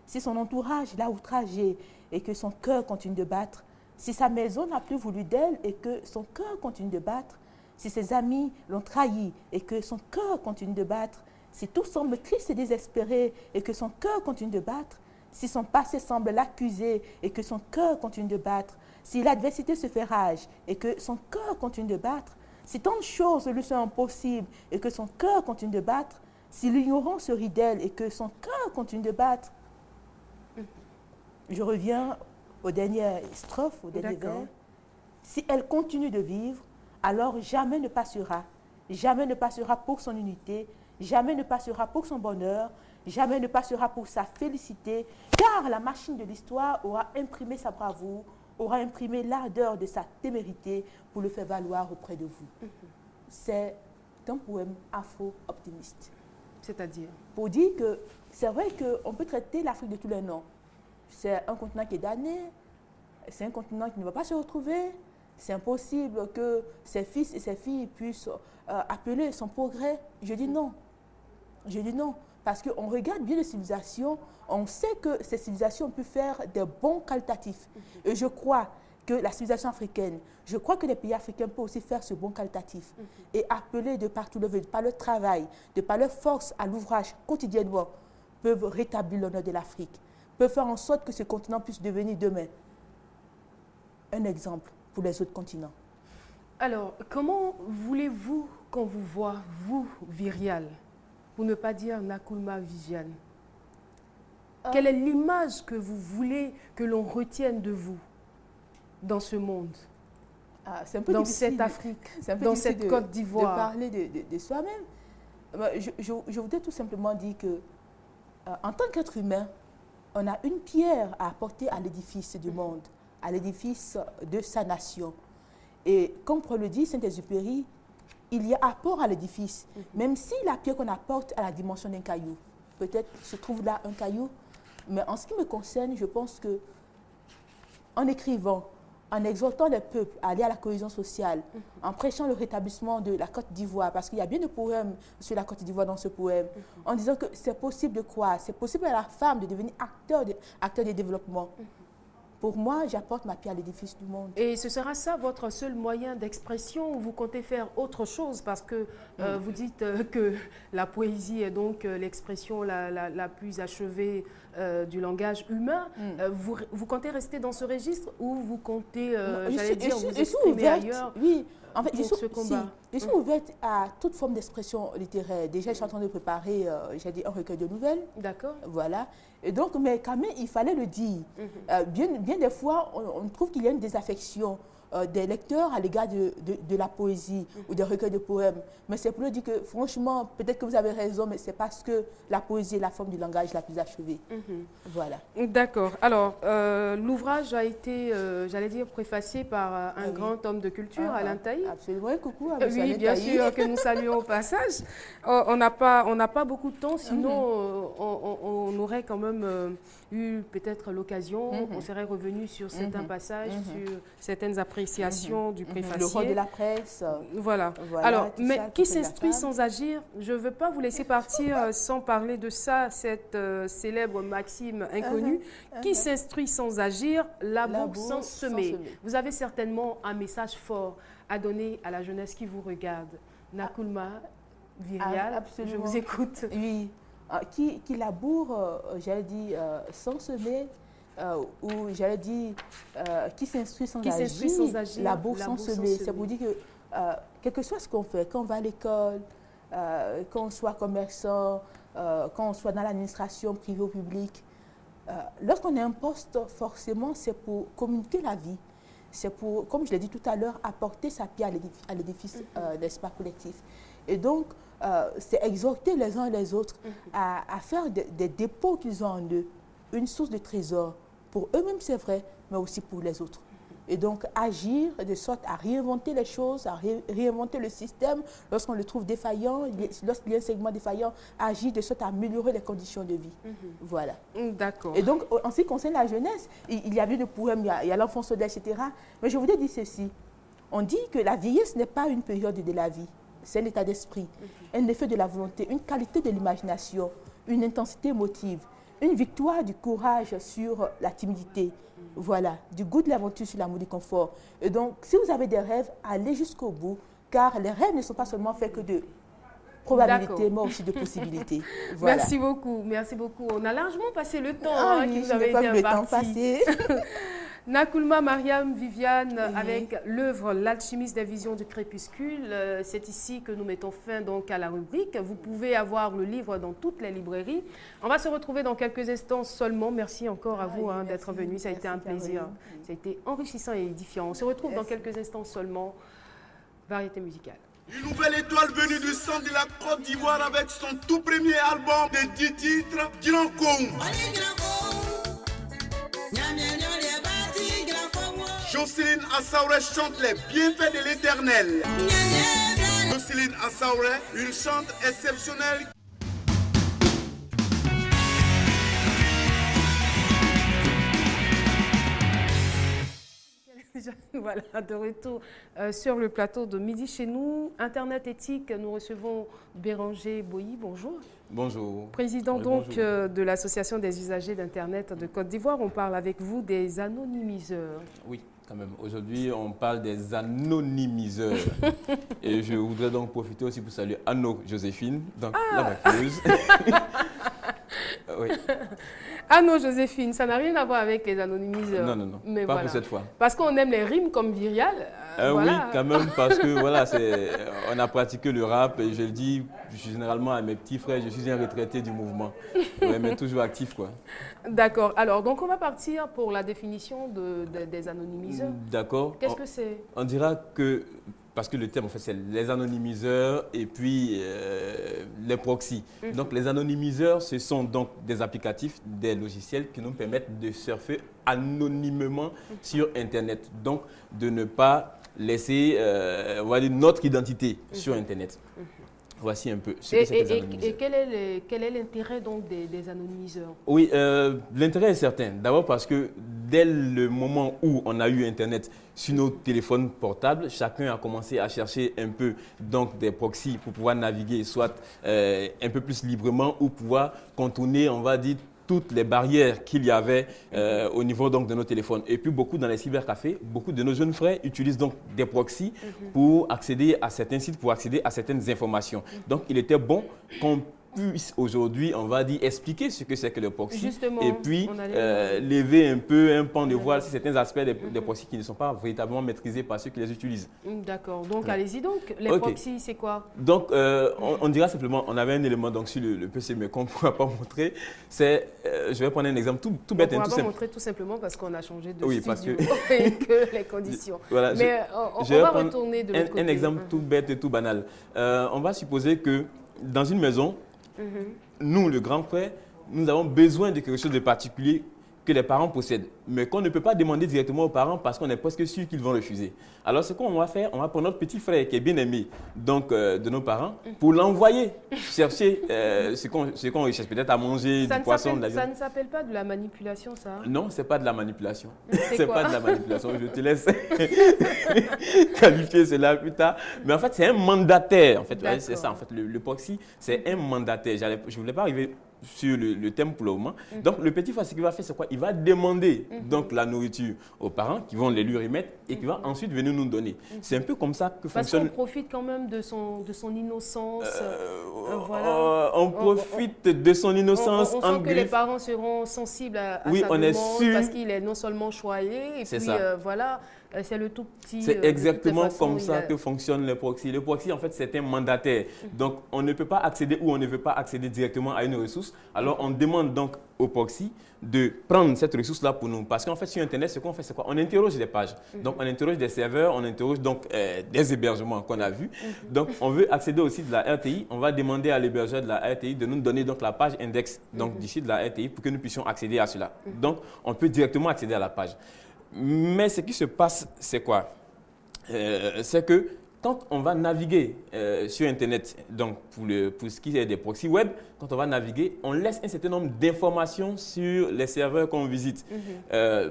si son entourage l'a outragé et que son cœur continue de battre, si sa maison n'a plus voulu d'elle et que son cœur continue de battre, si ses amis l'ont trahi et que son cœur continue de battre, si tout semble triste et désespéré et que son cœur continue de battre, si son passé semble l'accuser et que son cœur continue de battre, si l'adversité se fait rage et que son cœur continue de battre, si tant de choses lui sont impossibles et que son cœur continue de battre, si l'ignorance rit d'elle et que son cœur continue de battre. Je reviens aux dernières strophes, aux derniers vers. Si elle continue de vivre, alors jamais ne passera. Jamais ne passera pour son unité, jamais ne passera pour son bonheur, jamais ne passera pour sa félicité, car la machine de l'histoire aura imprimé sa bravoure, aura imprimé l'ardeur de sa témérité pour le faire valoir auprès de vous. C'est un poème afro-optimiste. C'est-à-dire? Pour dire que c'est vrai qu'on peut traiter l'Afrique de tous les noms. C'est un continent qui est damné, c'est un continent qui ne va pas se retrouver, c'est impossible que ses fils et ses filles puissent appeler son progrès. Je dis non. Je dis non. Parce qu'on regarde bien les civilisations, on sait que ces civilisations peuvent faire des bons qualitatifs. Et je crois que la civilisation africaine, je crois que les pays africains peuvent aussi faire ce bon qualitatif et appeler de partout le par leur travail, de par leur force à l'ouvrage quotidiennement, peuvent rétablir l'honneur de l'Afrique, peuvent faire en sorte que ce continent puisse devenir demain un exemple pour les autres continents. Alors, comment voulez-vous qu'on vous voit, vous, Vyrial, pour ne pas dire Nkrumah Viviane? Quelle est l'image que vous voulez que l'on retienne de vous dans ce monde, dans cette Afrique, dans cette Côte d'Ivoire? De parler de soi-même. Je voudrais tout simplement dire que, en tant qu'être humain, on a une pierre à apporter à l'édifice du monde, à l'édifice de sa nation. Et comme le dit Saint-Exupéry, il y a apport à l'édifice, même si la pierre qu'on apporte à la dimension d'un caillou, peut-être se trouve là un caillou, mais en ce qui me concerne, je pense que en écrivant, en exhortant les peuples à aller à la cohésion sociale, en prêchant le rétablissement de la Côte d'Ivoire, parce qu'il y a bien de poèmes sur la Côte d'Ivoire dans ce poème, en disant que c'est possible de croire, c'est possible à la femme de devenir acteur de développement. Pour moi, j'apporte ma pierre à l'édifice du monde. Et ce sera ça votre seul moyen d'expression ou vous comptez faire autre chose? Parce que vous dites que la poésie est donc l'expression la plus achevée du langage humain. Vous comptez rester dans ce registre ou vous comptez, j'allais dire, vous exprimer ailleurs? Oui, en fait, je suis ouverte à toute forme d'expression littéraire. Déjà, je suis en train de préparer, j'ai dit, un recueil de nouvelles. D'accord. Voilà. Et donc, mais quand même, il fallait le dire. Bien des fois, on trouve qu'il y a une désaffection des lecteurs à l'égard de la poésie ou des recueils de poèmes. Mais c'est pour le dire que, franchement, peut-être que vous avez raison, mais c'est parce que la poésie est la forme du langage la plus achevée. Voilà. D'accord. Alors, l'ouvrage a été, j'allais dire, préfacé par un grand homme de culture, Alain Taï. Absolument. Coucou. Oui, bien sûr, que nous saluons au passage. On n'a pas beaucoup de temps, sinon on aurait quand même eu peut-être l'occasion, on serait revenu sur certains passages, sur certaines appréciations du préfacier. Le rôle de la presse. Voilà. Alors, mais qui s'instruit sans agir? Je ne veux pas vous laisser partir sans parler de ça, cette célèbre maxime inconnue. Qui s'instruit sans agir, laboure sans semer. Vous avez certainement un message fort à donner à la jeunesse qui vous regarde. Nkrumah Vyrial, je vous écoute. Oui, qui laboure, j'allais dire, sans semer, ou j'allais dire, qui s'instruit sans agir, laboure sans semer. C'est pour dire que, quel que soit ce qu'on fait, quand on va à l'école, quand on soit commerçant, quand on soit dans l'administration privée ou publique, lorsqu'on a un poste, forcément, c'est pour communiquer la vie. C'est pour, comme je l'ai dit tout à l'heure, apporter sa pierre à l'édifice, n'est-ce pas, collectif. Et donc, c'est exhorter les uns et les autres à faire des dépôts qu'ils ont en eux, une source de trésor pour eux-mêmes, c'est vrai, mais aussi pour les autres. Et donc, agir de sorte à réinventer les choses, à réinventer le système lorsqu'on le trouve défaillant, lorsqu'il y a un segment défaillant, agir de sorte à améliorer les conditions de vie. Voilà. D'accord. Et donc, en ce qui concerne la jeunesse, il y a bien le poème, il y a l'enfant soldat, etc. Mais je voudrais dire ceci. On dit que la vieillesse n'est pas une période de la vie, c'est un état d'esprit, un effet de la volonté, une qualité de l'imagination, une intensité émotive, une victoire du courage sur la timidité. Voilà, du goût de l'aventure sur l'amour du confort. Et donc, si vous avez des rêves, allez jusqu'au bout, car les rêves ne sont pas seulement faits que de probabilités, mais aussi de possibilités. Voilà. Merci beaucoup, merci beaucoup. On a largement passé le temps qui nous avait été imparti. Nakoulma Mariam Viviane avec l'œuvre L'alchimiste des visions du crépuscule. C'est ici que nous mettons fin donc à la rubrique. Vous pouvez avoir le livre dans toutes les librairies. On va se retrouver dans quelques instants seulement. Merci encore à vous d'être venu. Ça a été un plaisir. Ça a été enrichissant et édifiant. On se retrouve dans quelques instants seulement. Variété musicale. Une nouvelle étoile venue du centre de la Côte d'Ivoire avec son tout premier album de 10 titres, Grand Kong. Jocelyne Assaouré chante les bienfaits de l'Éternel. Jocelyne Assaouré, une chante exceptionnelle. Voilà, de retour sur le plateau de Midi chez nous. Internet éthique, nous recevons Béranger Boyi. Bonjour. Bonjour. Président de l'Association des usagers d'Internet de Côte d'Ivoire. On parle avec vous des anonymiseurs. Oui, quand même. Aujourd'hui, on parle des anonymiseurs. Et je voudrais donc profiter aussi pour saluer Anno-Joséphine, donc la vaqueuse. Oui. Anno-Joséphine, ça n'a rien à voir avec les anonymiseurs. Non, non, non, mais pas voilà. pour cette fois. Parce qu'on aime les rimes comme Virial. Voilà. Oui, quand même, parce que voilà, on a pratiqué le rap et je le dis généralement à mes petits frères, je suis un retraité du mouvement, ouais, mais toujours actif, quoi. D'accord. Alors, donc on va partir pour la définition des anonymiseurs. D'accord. Qu'est-ce que c'est? On dira que, parce que le thème, en fait, c'est les anonymiseurs et puis les proxys. Donc, les anonymiseurs, ce sont donc des applicatifs, des logiciels qui nous permettent de surfer anonymement sur Internet. Donc, de ne pas laisser on va dire, notre identité sur Internet. Voici un peu ce que c'est que les anonymiseurs. Et quel est l'intérêt donc des anonymiseurs? Oui, l'intérêt est certain. D'abord parce que dès le moment où on a eu Internet sur nos téléphones portables, chacun a commencé à chercher un peu donc, des proxys pour pouvoir naviguer soit un peu plus librement ou pouvoir contourner, on va dire, toutes les barrières qu'il y avait au niveau donc, de nos téléphones. Et puis beaucoup dans les cybercafés, beaucoup de nos jeunes frères utilisent donc des proxys pour accéder à certains sites, pour accéder à certaines informations. Donc il était bon qu'on puisse aujourd'hui, on va dire, expliquer ce que c'est que le proxy. Justement, et puis lever un peu un pan de voile sur certains aspects des proxys qui ne sont pas véritablement maîtrisés par ceux qui les utilisent. D'accord. Donc allez-y donc. Les proxys, c'est quoi? Donc on dira simplement, on avait un élément donc, sur le PC, mais qu'on ne pourra pas montrer. C'est, je vais prendre un exemple tout bête. On ne pourra pas montrer tout simplement parce qu'on a changé de studio parce que les conditions. Voilà, mais on va retourner de l'autre côté. Un exemple tout bête et tout banal. On va supposer que dans une maison, nous, le grand frère, nous avons besoin de quelque chose de particulier que les parents possèdent, mais qu'on ne peut pas demander directement aux parents parce qu'on est presque sûr qu'ils vont refuser. Alors, ce qu'on va faire, on va prendre notre petit frère qui est bien aimé donc, de nos parents pour l'envoyer chercher ce qu'on recherche, peut-être à manger, du poisson, de la viande. Ça ne s'appelle pas de la manipulation, ça? Non, ce n'est pas de la manipulation. C'est pas de la manipulation. Je te laisse qualifier cela plus tard. Mais en fait, c'est un mandataire. En fait, c'est ça. En fait, le proxy, c'est un mandataire. Je ne voulais pas arriver sur le thème pour le moment. Donc, le petit frère, ce qu'il va faire, c'est quoi? Il va demander donc, la nourriture aux parents qui vont les lui remettre et qui va ensuite venir nous donner. C'est un peu comme ça que fonctionne... Parce qu'on profite quand même de son innocence. Voilà. On profite de son innocence. On sent que les parents seront sensibles à sa demande parce qu'il est non seulement choyé et puis voilà... C'est le tout petit. C'est exactement comme ça que fonctionnent les proxys. Le proxy, en fait, c'est un mandataire. Donc, on ne peut pas accéder ou on ne veut pas accéder directement à une ressource. alors on demande donc au proxy de prendre cette ressource-là pour nous. Parce qu'en fait, sur Internet, ce qu'on fait, c'est quoi? On interroge des pages. Donc, on interroge des serveurs, on interroge donc des hébergements qu'on a vus. Donc, on veut accéder au site de la RTI. On va demander à l'hébergeur de la RTI de nous donner donc la page index du site de la RTI pour que nous puissions accéder à cela. Donc, on peut directement accéder à la page. Mais ce qui se passe, c'est quoi? C'est que quand on va naviguer sur Internet, donc pour ce qui est des proxys web, quand on va naviguer, on laisse un certain nombre d'informations sur les serveurs qu'on visite. Ce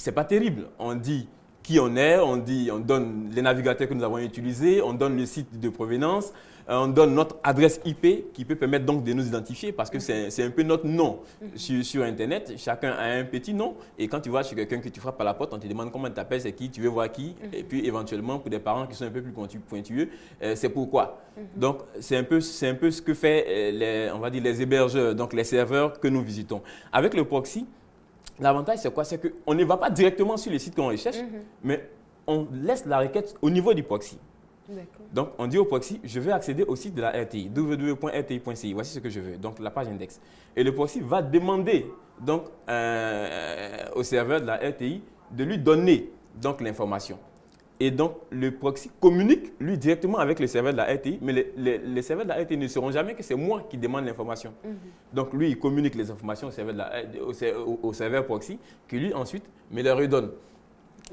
n'est pas terrible. On dit qui on est, on donne les navigateurs que nous avons utilisés, on donne le site de provenance, on donne notre adresse IP qui peut permettre donc de nous identifier parce que c'est un peu notre nom sur Internet. Chacun a un petit nom et quand tu vas chez quelqu'un que tu frappes à la porte, on te demande comment tu t'appelles, c'est qui, tu veux voir qui. Et puis éventuellement, pour des parents qui sont un peu plus pointueux, c'est pourquoi. Donc c'est un peu ce que fait on va dire les hébergeurs, donc les serveurs que nous visitons. Avec le proxy, l'avantage, c'est quoi? C'est qu'on ne va pas directement sur les sites qu'on recherche, mais on laisse la requête au niveau du proxy. Donc, on dit au proxy, je veux accéder au site de la RTI, www.rti.ci. Voici ce que je veux, donc la page index. Et le proxy va demander donc, au serveur de la RTI de lui donner donc l'information. Et donc, le proxy communique, lui, directement avec les serveurs de la RTI, mais les serveurs de la RTI ne sauront jamais que c'est moi qui demande l'information. Donc, lui, il communique les informations au serveur proxy, qui lui, ensuite, me les redonne.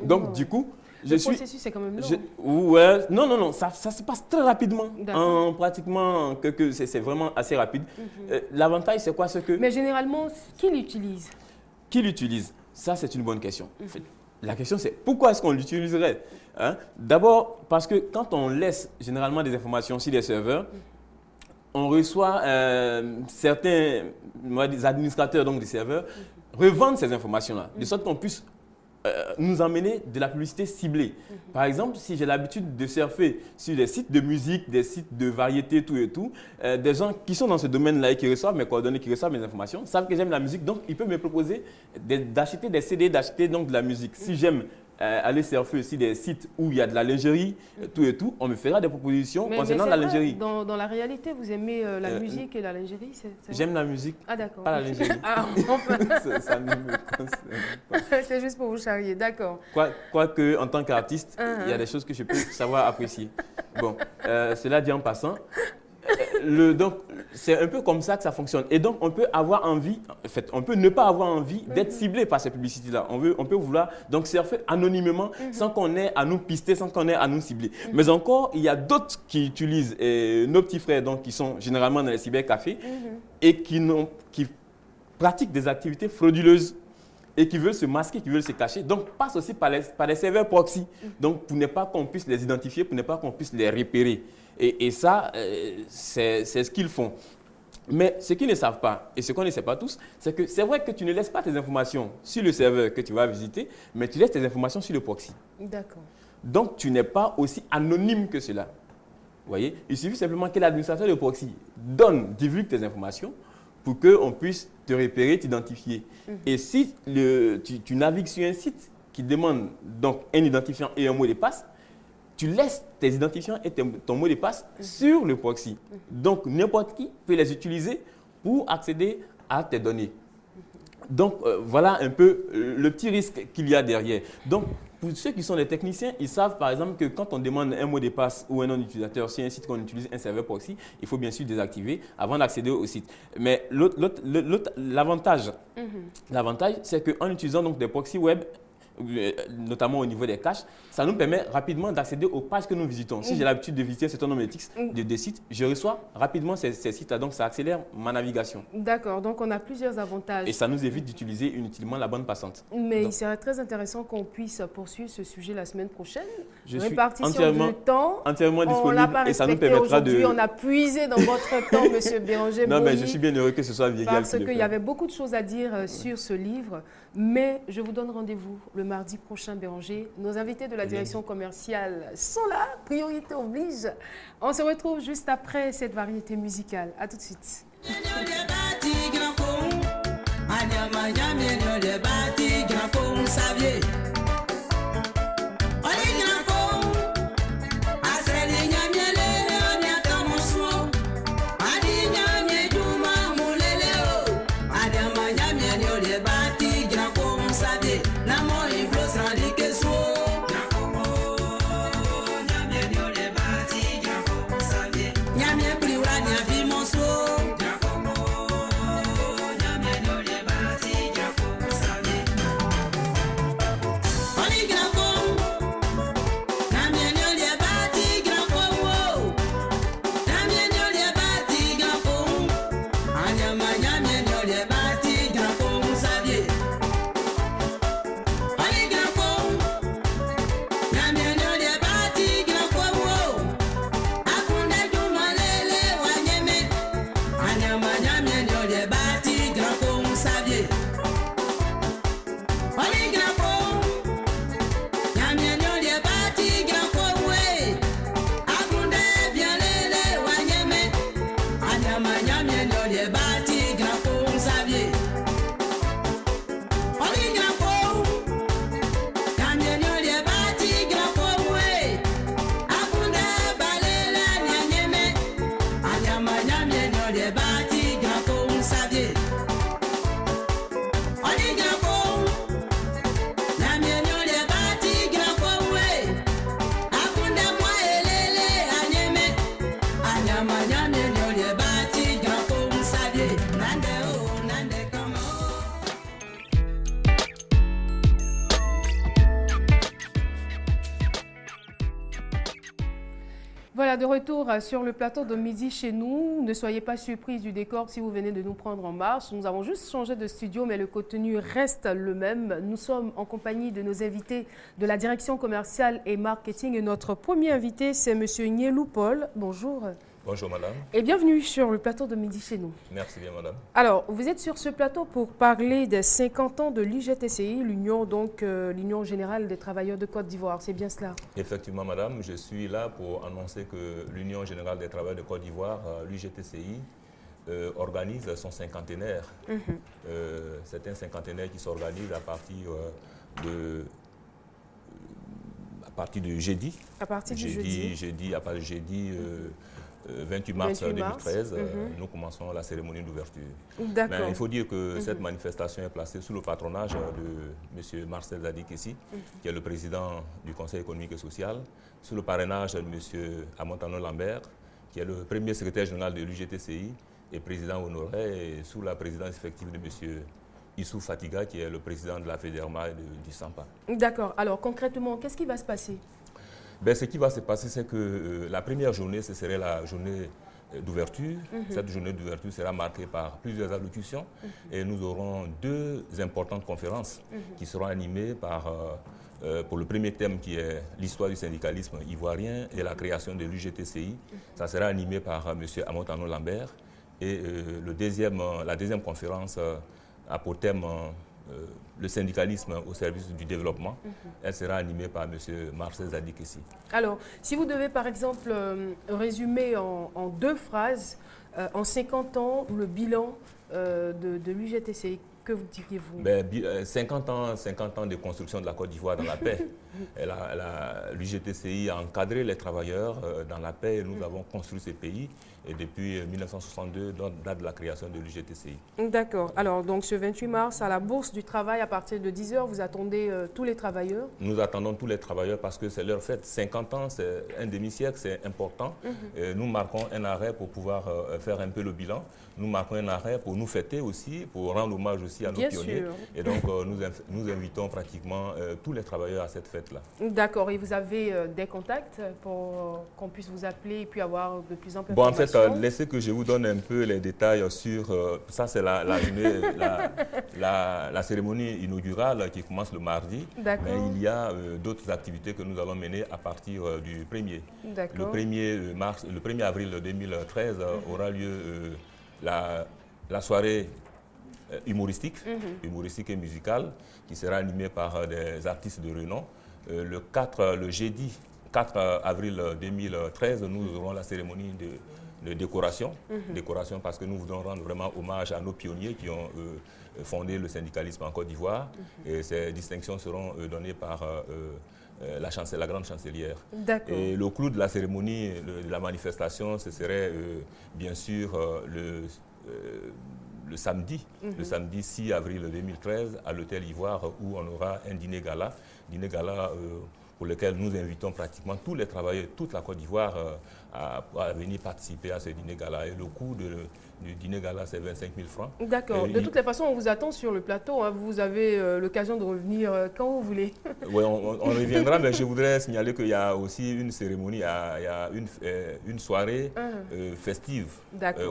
Donc, du coup, le processus, c'est quand même long. Ouais, non, ça se passe très rapidement. En pratiquement, c'est vraiment assez rapide. L'avantage, c'est quoi? C'est que... Mais généralement, qui l'utilise? Qui l'utilise? Ça, c'est une bonne question. En fait, la question, c'est pourquoi est-ce qu'on l'utiliserait? D'abord, parce que quand on laisse généralement des informations sur les serveurs, on reçoit certains administrateurs donc, des serveurs revendent ces informations-là, de sorte qu'on puisse nous emmener de la publicité ciblée. Par exemple, si j'ai l'habitude de surfer sur des sites de musique, des sites de variété, tout et tout, des gens qui sont dans ce domaine-là et qui reçoivent mes coordonnées, qui reçoivent mes informations, savent que j'aime la musique, donc ils peuvent me proposer d'acheter des CD, d'acheter donc de la musique. Si j'aime aller surfer aussi des sites où il y a de la lingerie, tout et tout, on me fera des propositions concernant la lingerie. Dans la réalité, vous aimez la musique et la lingerie? J'aime la musique, pas la lingerie. Ah, enfin. ça ne me concerne pas. C'est juste pour vous charrier, d'accord. Quoique, en tant qu'artiste, il y a des choses que je peux savoir apprécier. Bon, cela dit en passant, donc, c'est un peu comme ça que ça fonctionne. Et donc, on peut avoir envie, en fait, on peut ne pas avoir envie d'être ciblé par ces publicités-là. On peut vouloir donc surfer anonymement sans qu'on ait à nous pister, sans qu'on ait à nous cibler. Mais encore, il y a d'autres qui utilisent nos petits frères, donc, qui sont généralement dans les cybercafés et qui pratiquent des activités frauduleuses et qui veulent se masquer, qui veulent se cacher. Donc, passent aussi par les serveurs proxy. Donc, pour ne pas qu'on puisse les identifier, pour ne pas qu'on puisse les repérer. Et ça, c'est ce qu'ils font. Mais ce qu'ils ne savent pas, et ce qu'on ne sait pas tous, c'est que c'est vrai que tu ne laisses pas tes informations sur le serveur que tu vas visiter, mais tu laisses tes informations sur le proxy. D'accord. Donc, tu n'es pas aussi anonyme que cela. Vous voyez? Il suffit simplement que l'administrateur de proxy divulgue tes informations pour qu'on puisse te repérer, t'identifier. Et si tu navigues sur un site qui demande donc un identifiant et un mot de passe, tu laisses tes identifiants et ton mot de passe sur le proxy. Donc, n'importe qui peut les utiliser pour accéder à tes données. Donc, voilà un peu le petit risque qu'il y a derrière. Donc, pour ceux qui sont des techniciens, ils savent par exemple que quand on demande un mot de passe ou un nom d'utilisateur sur un site qu'on utilise un serveur proxy, il faut bien sûr désactiver avant d'accéder au site. Mais l'avantage, c'est qu'en utilisant donc des proxys web, notamment au niveau des caches, ça nous permet rapidement d'accéder aux pages que nous visitons. Si j'ai l'habitude de visiter un certain nombre de sites, je reçois rapidement ces sites-là, donc ça accélère ma navigation. D'accord, donc on a plusieurs avantages. Et ça nous évite d'utiliser inutilement la bande passante. Mais donc, il serait très intéressant qu'on puisse poursuivre ce sujet la semaine prochaine. Je suis entièrement disponible et ça nous permettra de... On a puisé dans votre temps, M. Béranger. Non, mais je suis bien heureux que ce soit Vivial. Parce qu'il y avait beaucoup de choses à dire sur ce livre, mais je vous donne rendez-vous le mardi prochain, Béranger. Nos invités de la direction commerciale sont là, priorité oblige. On se retrouve juste après cette variété musicale. À tout de suite. Voilà, de retour sur le plateau de Midi chez nous. Ne soyez pas surpris du décor si vous venez de nous prendre en marche. Nous avons juste changé de studio, mais le contenu reste le même. Nous sommes en compagnie de nos invités de la direction commerciale et marketing. Et notre premier invité, c'est M. Nyelou Paul. Bonjour. Bonjour madame. Et bienvenue sur le plateau de Midi chez nous. Merci bien madame. Alors, vous êtes sur ce plateau pour parler des 50 ans de l'UGTCI, l'Union Générale des Travailleurs de Côte d'Ivoire. C'est bien cela? Effectivement madame, je suis là pour annoncer que l'Union Générale des Travailleurs de Côte d'Ivoire, l'UGTCI, organise son cinquantenaire. C'est un cinquantenaire qui s'organise à partir du jeudi. À partir du jeudi. À partir du jeudi 28 mars 2013, nous commençons la cérémonie d'ouverture. D'accord. Il faut dire que cette manifestation est placée sous le patronage de M. Marcel Zadikessi, qui est le président du Conseil économique et social, sous le parrainage de M. Amontano Lambert, qui est le premier secrétaire général de l'UGTCI et président honoré, et sous la présidence effective de M. Issou Fatiga, qui est le président de la FEDERMA et du SAMPA. D'accord. Alors, concrètement, qu'est-ce qui va se passer? Ce qui va se passer, c'est que la première journée, ce serait la journée d'ouverture. Cette journée d'ouverture sera marquée par plusieurs allocutions et nous aurons deux importantes conférences qui seront animées par, pour le premier thème qui est l'histoire du syndicalisme ivoirien et la création de l'UGTCI. Ça sera animé par M. Amontano Lambert et la deuxième conférence a pour thème le syndicalisme au service du développement. Elle sera animée par M. Marcel Zadikessi. Alors, si vous devez par exemple résumer en deux phrases, en 50 ans, le bilan de l'UGTCI, que vous diriez-vous? 50 ans de construction de la Côte d'Ivoire dans la paix. L'UGTCI a encadré les travailleurs dans la paix et nous avons construit ce pays. Et depuis 1962, date de la création de l'UGTCI. D'accord. Alors, donc ce 28 mars, à la Bourse du Travail, à partir de 10 h, vous attendez tous les travailleurs? Nous attendons tous les travailleurs parce que c'est leur fête. 50 ans, c'est un demi-siècle, c'est important. Nous marquons un arrêt pour pouvoir faire un peu le bilan. Nous marquons un arrêt pour nous fêter aussi, pour rendre hommage aussi à nos pionniers. Et donc, nous invitons pratiquement tous les travailleurs à cette fête-là. D'accord. Et vous avez des contacts pour qu'on puisse vous appeler et puis avoir de plus en plus d'informations? En fait, laissez que je vous donne un peu les détails sur... ça, c'est la cérémonie inaugurale qui commence le mardi. Mais il y a d'autres activités que nous allons mener à partir du 1er. Le 1er avril 2013 aura lieu la soirée humoristique et musicale qui sera animée par des artistes de renom. Le jeudi 4 avril 2013, nous aurons la cérémonie de décoration. Décoration parce que nous voulons rendre vraiment hommage à nos pionniers qui ont fondé le syndicalisme en Côte d'Ivoire. Et ces distinctions seront données par la grande chancelière. Et le clou de la cérémonie, de la manifestation, ce serait bien sûr le samedi 6 avril 2013 à l'hôtel Ivoire où on aura un dîner gala pour lequel nous invitons pratiquement tous les travailleurs, toute la Côte d'Ivoire à venir participer à ce dîner gala. Et le coût du dîner gala, c'est 25 000 francs. D'accord. De toutes les façons, on vous attend sur le plateau. Hein. Vous avez l'occasion de revenir quand vous voulez. Oui, on reviendra, mais je voudrais signaler qu'il y a aussi une cérémonie, il y a une soirée festive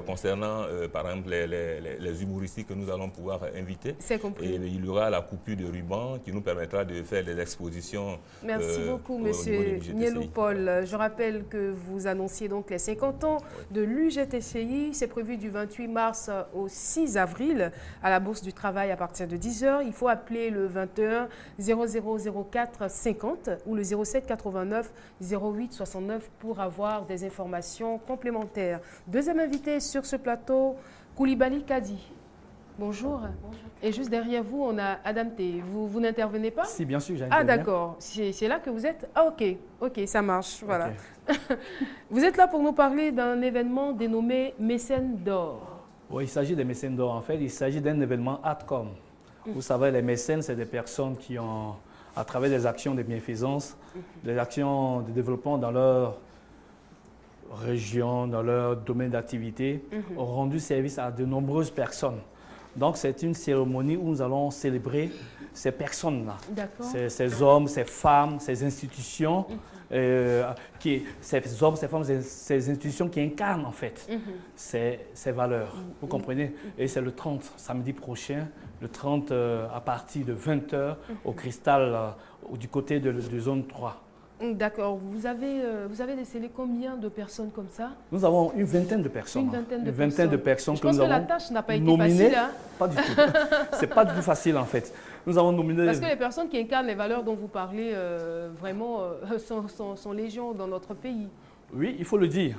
concernant, par exemple, les humoristes que nous allons pouvoir inviter. C'est compris. Et il y aura la coupure de ruban qui nous permettra de faire des expositions. Merci beaucoup, monsieur Nyelou Paul. Je rappelle que vous annonciez donc les 50 ans de l'UGTCI. C'est prévu du 28 mars au 6 avril à la Bourse du Travail à partir de 10 h. Il faut appeler le 21 0004 50 ou le 07 89 08 69 pour avoir des informations complémentaires. Deuxième invité sur ce plateau, Koulibaly Kadi. Bonjour. Bonjour. Et juste derrière vous, on a Adam T. Vous n'intervenez pas? Si, bien sûr, j'interviens. Ah, d'accord. C'est là que vous êtes? Ah, ok, ça marche. Voilà. Okay. Vous êtes là pour nous parler d'un événement dénommé Mécènes d'or. Oui, il s'agit des Mécènes d'or. En fait, il s'agit d'un événement ADCOM. Vous savez, les mécènes, c'est des personnes qui ont, à travers des actions de bienfaisance, des actions de développement dans leur région, dans leur domaine d'activité, ont rendu service à de nombreuses personnes. Donc, c'est une cérémonie où nous allons célébrer ces personnes-là, ces hommes, ces femmes, ces institutions, ces hommes, ces femmes, ces institutions qui incarnent en fait ces valeurs. Vous comprenez? Et c'est le 30, samedi prochain, le 30 à partir de 20h au Cristal, du côté de zone 3. D'accord. Vous avez décelé combien de personnes comme ça? Nous avons une vingtaine de personnes. Une vingtaine de personnes. Je que pense nous que la avons tâche n'a pas été nominées. facile. Hein? Pas du tout. C'est pas du tout facile en fait. Nous avons nominé... Parce que les personnes qui incarnent les valeurs dont vous parlez vraiment sont légion dans notre pays. Oui, il faut le dire.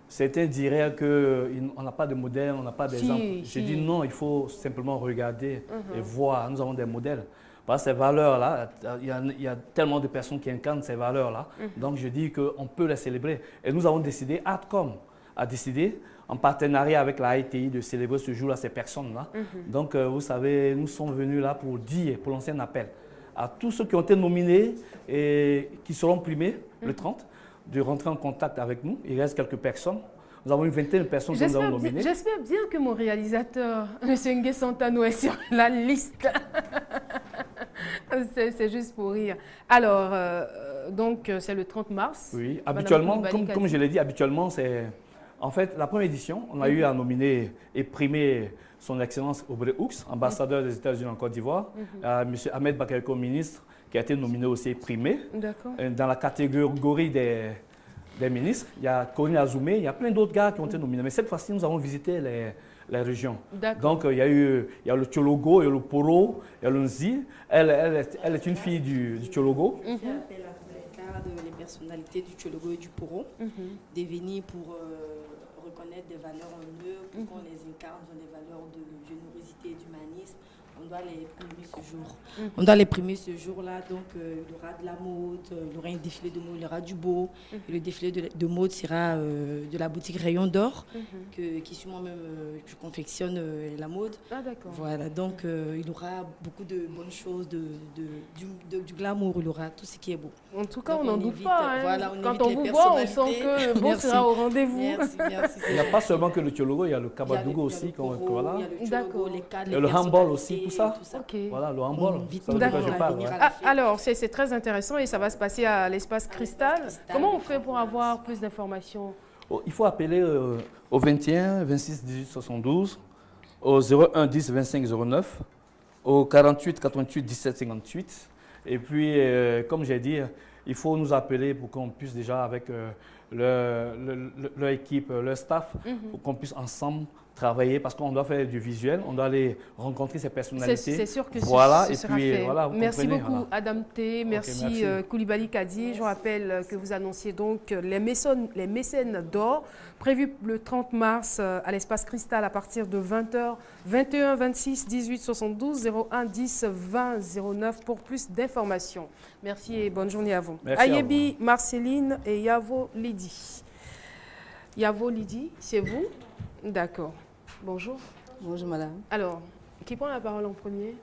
Certains diraient qu'on n'a pas de modèle, on n'a pas d'exemple. J'ai dit non, il faut simplement regarder et voir. Nous avons des modèles. Parce que ces valeurs-là, il y a tellement de personnes qui incarnent ces valeurs-là. Donc, je dis qu'on peut les célébrer. Et nous avons décidé, Artcom a décidé, en partenariat avec la ITI, de célébrer ce jour-là, ces personnes-là. Donc, vous savez, nous sommes venus là pour dire, pour lancer un appel à tous ceux qui ont été nominés et qui seront primés le 30, de rentrer en contact avec nous. Il reste quelques personnes. Nous avons une vingtaine de personnes que nous avons nominées. J'espère bien que mon réalisateur, M. Ngué Santano, est sur la liste. C'est juste pour rire. Alors, donc, c'est le 30 mars. Oui, habituellement, comme je l'ai dit, habituellement, c'est... En fait, la première édition, on a eu à nominer et primer son Excellence Aubrey Oux, ambassadeur des États-Unis en Côte d'Ivoire, M. Ahmed Bakayoko, ministre, qui a été nominé aussi et primé. Dans la catégorie des ministres, il y a Kony Azoumé, il y a plein d'autres gars qui ont été nominés. Mais cette fois-ci, nous avons visité les régions. Donc, il y a le Tchologo, il y a le Poro, il y a le Nzi. Elle est une fille du Tchologo. J'appelle les personnalités du Tchologo et du Poro de venir pour reconnaître des valeurs en eux, pour qu'on les incarne dans des valeurs de générosité et d'humanisme. On doit les primer ce jour. On doit les primer ce jour-là. Donc, il y aura de la mode, il y aura un défilé de mode, il y aura du beau. Et le défilé de mode sera de la boutique Rayon d'Or, qui suis moi-même, je confectionne la mode. Ah, d'accord. Voilà, donc il y aura beaucoup de bonnes choses, du glamour, il y aura tout ce qui est beau. En tout cas, donc, on n'en doute pas. Hein. Voilà, quand on vous voit, on sent que beau sera au rendez-vous. Merci. Il n'y a pas seulement que le Tchologo, il y a le Kabadougou aussi. Voilà. Il y a le Tchologo, les cadres, le handball aussi. Tout ça. Okay. Voilà, le handball. Alors, c'est très intéressant et ça va se passer à l'espace Cristal. Comment on fait pour avoir plus d'informations? Il faut appeler au 21 26 18 72, au 01 10 25 09, au 48 88 17 58. Et puis, comme j'ai dit, il faut nous appeler pour qu'on puisse déjà avec leur équipe, leur staff, pour qu'on puisse ensemble travailler parce qu'on doit faire du visuel, on doit aller rencontrer ces personnalités. C'est sûr que voilà, ce sera fait. Voilà, merci beaucoup, voilà. Adam T. Merci, Koulibaly Kadi. Je rappelle que vous annonciez donc les mécènes d'or prévus le 30 mars à l'espace Cristal à partir de 20h, 21 26 18 72 01 10 20 09 pour plus d'informations. Merci et bonne journée à vous. Ayebi, Marceline et Yavo Lydie. Yavo Lydie, c'est vous? D'accord. Bonjour. Bonjour madame. Alors, qui prend la parole en premier?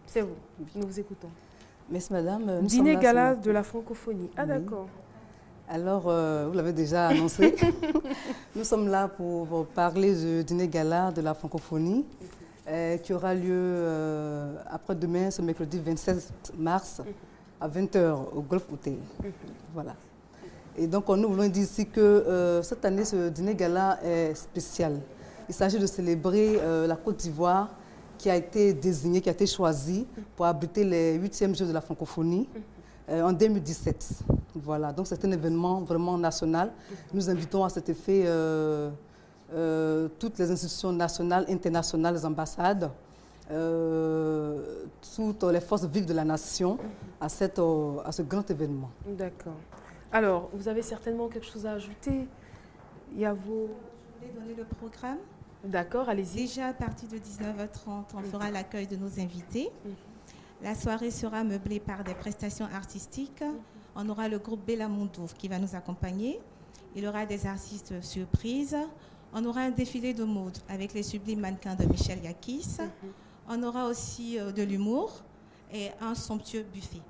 C'est vous. Nous vous écoutons. Merci madame. Dîner gala de la francophonie. Ah d'accord. Alors, vous l'avez déjà annoncé. Nous sommes là pour parler du dîner gala de la francophonie qui aura lieu après-demain, ce mercredi 27 mars à 20h au Golf Hotel. Voilà. Et donc, nous voulons dire ici que cette année, ce dîner gala est spécial. Il s'agit de célébrer la Côte d'Ivoire qui a été désignée, qui a été choisie pour abriter les 8e Jeux de la francophonie en 2017. Voilà, donc c'est un événement vraiment national. Nous invitons à cet effet toutes les institutions nationales, internationales, les ambassades, toutes les forces vives de la nation à ce grand événement. D'accord. Alors, vous avez certainement quelque chose à ajouter. Il y a vos... Je voulais donner le programme. D'accord, allez-y. Déjà, à partir de 19h30, on fera l'accueil de nos invités. La soirée sera meublée par des prestations artistiques. On aura le groupe Bellamondouf qui va nous accompagner. Il y aura des artistes surprises. On aura un défilé de mode avec les sublimes mannequins de Michel Yakis. On aura aussi de l'humour et un somptueux buffet.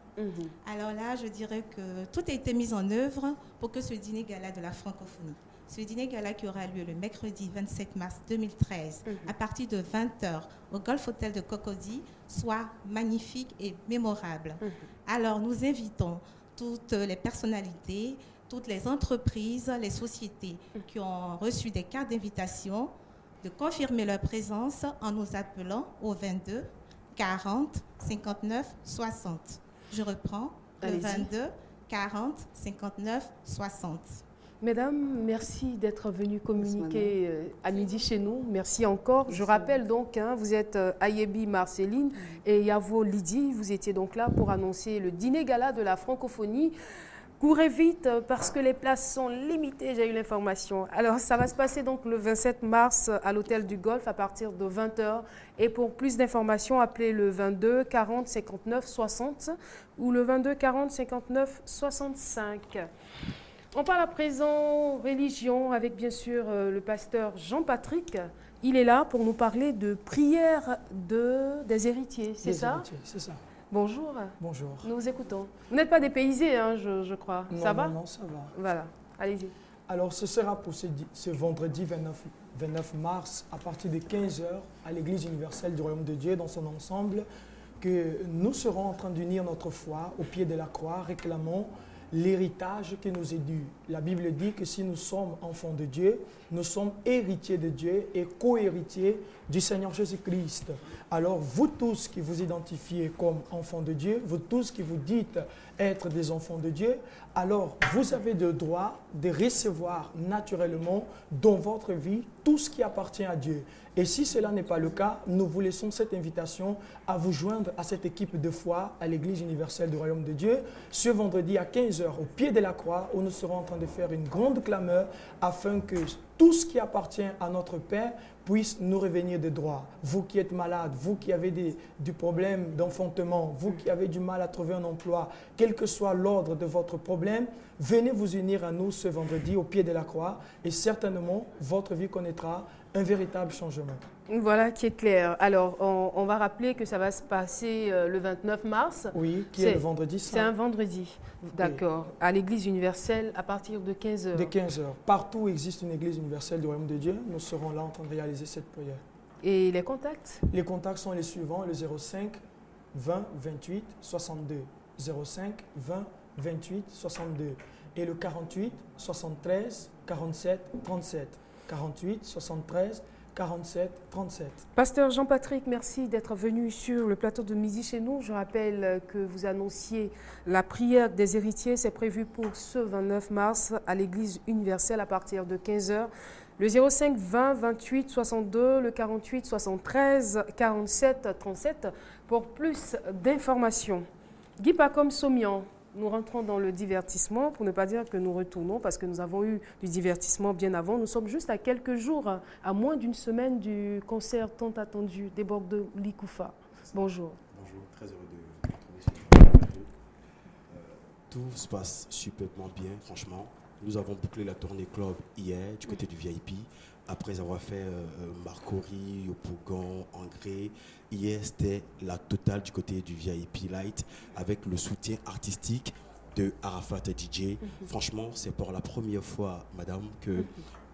Alors là, je dirais que tout a été mis en œuvre pour que ce dîner gala de la francophonie, ce dîner gala qui aura lieu le mercredi 27 mars 2013 à partir de 20h au Golf Hotel de Cocody, soit magnifique et mémorable. Alors nous invitons toutes les personnalités, toutes les entreprises, les sociétés qui ont reçu des cartes d'invitation de confirmer leur présence en nous appelant au 22 40 59 60. Je reprends, le 22 40 59 60. Mesdames, merci d'être venues communiquer à midi chez nous. Merci encore. Merci. Je rappelle donc, vous êtes Ayebi Marceline et Yavo Lydie. Vous étiez donc là pour annoncer le dîner gala de la francophonie. Courez vite parce que les places sont limitées, j'ai eu l'information. Alors, ça va se passer donc le 27 mars à l'Hôtel du Golfe à partir de 20h. Et pour plus d'informations, appelez le 22 40 59 60 ou le 22 40 59 65. On parle à présent religion avec bien sûr le pasteur Jean-Patrick. Il est là pour nous parler de prière des héritiers, c'est ça? C'est ça. Bonjour. Bonjour. Nous vous écoutons. Vous n'êtes pas dépaysé, hein, je crois. Non, ça va? Non, ça va. Voilà, allez-y. Alors, ce sera pour ce vendredi 29 mars, à partir de 15h, à l'Église universelle du Royaume de Dieu, dans son ensemble, que nous serons en train d'unir notre foi au pied de la croix, réclamant l'héritage qui nous est dû. La Bible dit que si nous sommes enfants de Dieu, nous sommes héritiers de Dieu et co-héritiers du Seigneur Jésus-Christ. Alors vous tous qui vous identifiez comme enfants de Dieu, vous tous qui vous dites être des enfants de Dieu, alors vous avez le droit de recevoir naturellement dans votre vie tout ce qui appartient à Dieu. Et si cela n'est pas le cas, nous vous laissons cette invitation à vous joindre à cette équipe de foi à l'Église universelle du Royaume de Dieu ce vendredi à 15h au pied de la croix où nous serons en train de faire une grande clameur afin que tout ce qui appartient à notre Père puisse nous revenir de droit. Vous qui êtes malade, vous qui avez du problème d'enfantement, vous qui avez du mal à trouver un emploi, quel que soit l'ordre de votre problème, venez vous unir à nous ce vendredi au pied de la croix et certainement votre vie connaîtra un véritable changement. Voilà qui est clair. Alors, on va rappeler que ça va se passer le 29 mars. Oui, qui est le vendredi. C'est un vendredi, d'accord. Oui. À l'Église universelle à partir de 15h. De 15h. Partout où existe une Église universelle du Royaume de Dieu, nous serons là en train de réaliser cette prière. Et les contacts? Les contacts sont les suivants, le 05 20 28 62. 05 20 28 62. Et le 48 73 47 37. 48 73 47 37. Pasteur Jean-Patrick, merci d'être venu sur le plateau de midi chez nous. Je rappelle que vous annonciez la prière des héritiers. C'est prévu pour ce 29 mars à l'Église universelle à partir de 15h. Le 05 20 28 62, le 48 73 47 37 pour plus d'informations. Guy Pacom Somian. Nous rentrons dans le divertissement, pour ne pas dire que nous retournons, parce que nous avons eu du divertissement bien avant. Nous sommes juste à quelques jours, à moins d'une semaine du concert tant attendu des Bordeaux Likoufa. Bonjour. Bonjour, très heureux de vous retrouver sur tout se passe superbement bien, franchement. Nous avons bouclé la tournée club hier, du côté du VIP. Après avoir fait Marcory, Yopougon, Angré, hier c'était la totale du côté du VIP Light avec le soutien artistique de Arafat DJ. Franchement, c'est pour la première fois, madame, que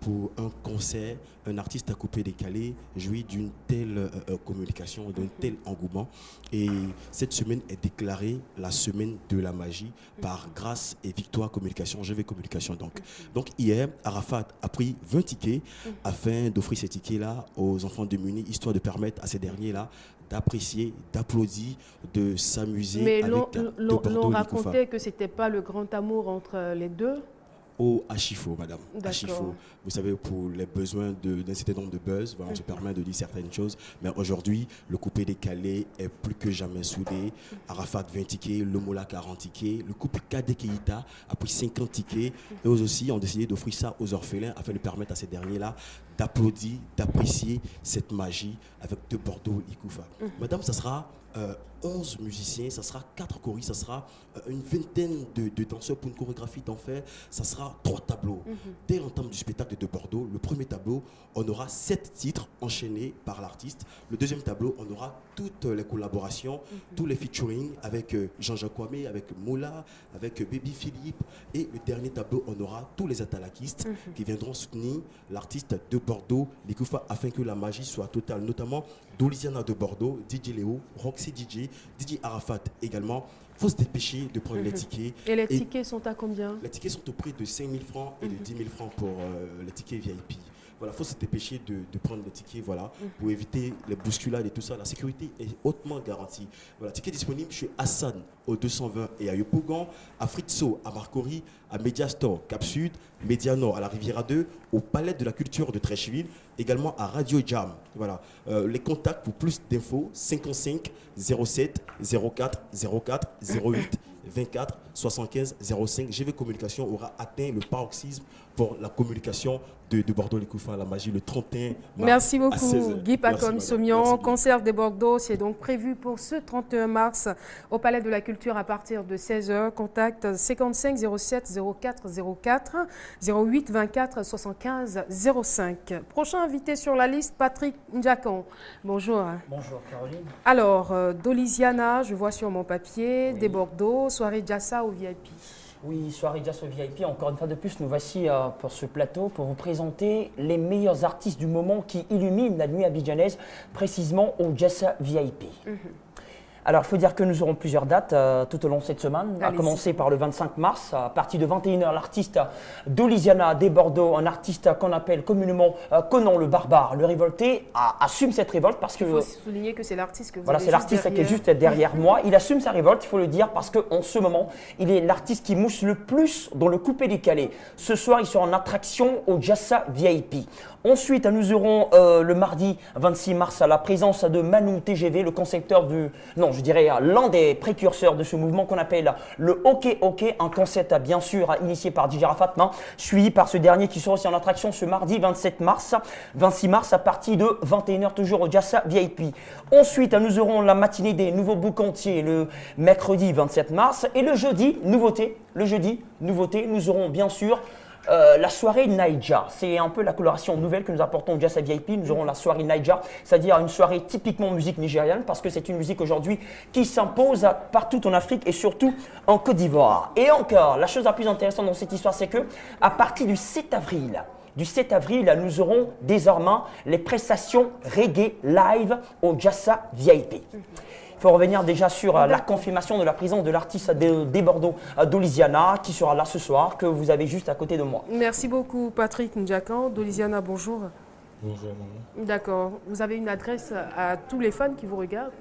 pour un concert, un artiste à couper décalé jouit d'une telle communication, d'un tel engouement. Et cette semaine est déclarée la semaine de la magie par Grâce et Victoire Communication, GV Communication. Donc hier, Arafat a pris 20 tickets afin d'offrir ces tickets-là aux enfants démunis, histoire de permettre à ces derniers-là d'apprécier, d'applaudir, de s'amuser. Mais l'on racontait que ce n'était pas le grand amour entre les deux. Au Achifo, madame. Achifo. Vous savez, pour les besoins d'un certain nombre de buzz, voilà, on se permet de dire certaines choses. Mais aujourd'hui, le coupé décalé est plus que jamais soudé. Arafat 20 tickets, le Moula 40 tickets. Le couple Kadé Keïta a pris 50 tickets. Et eux aussi ont décidé d'offrir ça aux orphelins afin de permettre à ces derniers-là d'applaudir, d'apprécier cette magie avec deux Bordeaux Likoufa. Madame, ça sera 11 musiciens, ça sera 4 choristes, ça sera une vingtaine de danseurs pour une chorégraphie d'enfer, ça sera 3 tableaux. Dès l'entame du spectacle de Bordeaux, le premier tableau, on aura 7 titres enchaînés par l'artiste. Le deuxième tableau, on aura toutes les collaborations, tous les featuring avec Jean-Jacques Kwame, avec Moula, avec Baby Philippe. Et le dernier tableau, on aura tous les atalakistes qui viendront soutenir l'artiste de Bordeaux, Likoufa, afin que la magie soit totale, notamment Dolisiana de Bordeaux, DJ Léo, Roxy DJ, DJ Arafat également. Il faut se dépêcher de prendre les tickets. Et les tickets sont à combien? Les tickets sont au prix de 5 000 francs et de 10 000 francs pour les tickets VIP. Voilà, il faut se dépêcher de prendre les tickets, voilà, pour éviter les bousculades et tout ça. La sécurité est hautement garantie. Voilà, tickets disponibles chez Hassan au 220 et à Yopougon, à Fritzo à Marcory, à Mediastore Cap Sud, Medianor à la Riviera 2, au Palais de la Culture de Trècheville, également à Radio Jam. Voilà, les contacts pour plus d'infos 55 07 04 04 08 24 75 05. GV Communication aura atteint le paroxysme pour la communication de Bordeaux Likoufa, la magie, le 31 mars. Merci beaucoup, Guy Pacom-Somian. Concert de Bordeaux, c'est donc prévu pour ce 31 mars au Palais de la Culture à partir de 16h. Contact 55 07 04 04 08 24 75 05. Prochain invité sur la liste, Patrick Ndiakon. Bonjour. Bonjour, Caroline. Alors, Dolisiana, je vois sur mon papier, des Bordeaux, soirée Jassa au VIP. Oui, soirée Jazz au VIP. Encore une fois de plus, nous voici pour ce plateau pour vous présenter les meilleurs artistes du moment qui illuminent la nuit abidjanaise, précisément au Jassa VIP. Alors, il faut dire que nous aurons plusieurs dates tout au long de cette semaine, à commencer par le 25 mars, à partir de 21h, l'artiste Dolisiana des Bordeaux, un artiste qu'on appelle communément Conan le barbare, le révolté, assume cette révolte parce que... Il faut souligner que c'est l'artiste que vous Voilà, avez c'est l'artiste qui est juste derrière moi. Il assume sa révolte, il faut le dire, parce qu'en ce moment, il est l'artiste qui mousse le plus dans le coupé-décalé. Ce soir, il sera en attraction au Jassa VIP. Ensuite, nous aurons le mardi 26 mars la présence de Manu TGV, le concepteur du... Non, je dirais l'un des précurseurs de ce mouvement qu'on appelle le Hockey Hockey, un concept bien sûr initié par DJ Arafat, suivi par ce dernier qui sera aussi en attraction ce mardi 27 mars, 26 mars à partir de 21h toujours au Jassa VIP. Ensuite, nous aurons la matinée des nouveaux boucantiers le mercredi 27 mars et le jeudi, nouveauté, nous aurons bien sûr la soirée Naija. C'est un peu la coloration nouvelle que nous apportons au Jassa VIP. Nous aurons la soirée Naija, c'est-à-dire une soirée typiquement musique nigériane parce que c'est une musique aujourd'hui qui s'impose partout en Afrique et surtout en Côte d'Ivoire. Et encore, la chose la plus intéressante dans cette histoire, c'est que à partir du 7 avril, nous aurons désormais les prestations reggae live au Jassa VIP. Il faut revenir déjà sur la confirmation de la présence de l'artiste des Bordeaux, Dolisiana, qui sera là ce soir, que vous avez juste à côté de moi. Merci beaucoup, Patrick Ndiakon. Dolisiana, bonjour. Bonjour, maman. D'accord. Vous avez une adresse à tous les fans qui vous regardent?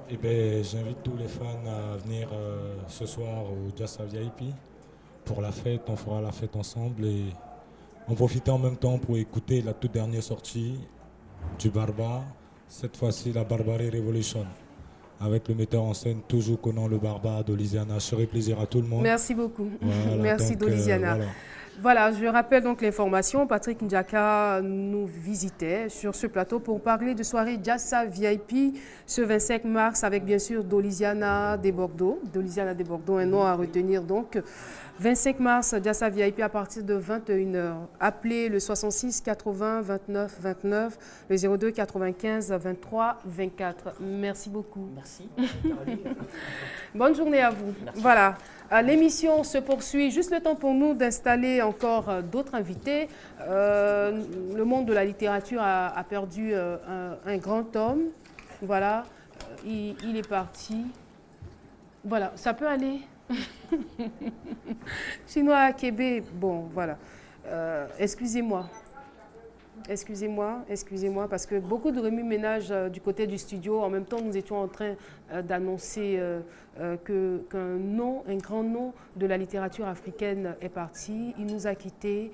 Eh bien, j'invite tous les fans à venir ce soir au Jassa VIP pour la fête. On fera la fête ensemble et on profite en même temps pour écouter la toute dernière sortie du Barbare. Cette fois-ci, la Barbarie Revolution. Avec le metteur en scène, toujours Conan le Barbare, Dolisiana. Je ferai plaisir à tout le monde. Merci beaucoup. Voilà, merci Dolisiana. Voilà, je rappelle donc l'information. Patrick Ndiaka nous visitait sur ce plateau pour parler de soirée Jassa VIP ce 25 mars avec bien sûr Dolisiana des Bordeaux. Dolisiana des Bordeaux, un nom à retenir donc. 25 mars, Jassa VIP à partir de 21h. Appelez le 66 80 29 29, le 02 95 23 24. Merci beaucoup. Merci. Bonne journée à vous. Merci. Voilà. L'émission se poursuit. Juste le temps pour nous d'installer encore d'autres invités. Le monde de la littérature a perdu un grand homme. Voilà. Il est parti. Voilà. Ça peut aller. Chinois à Québec, bon, voilà. Excusez-moi, parce que beaucoup de remue-ménage du côté du studio. En même temps, nous étions en train d'annoncer un grand nom de la littérature africaine est parti. Il nous a quittés.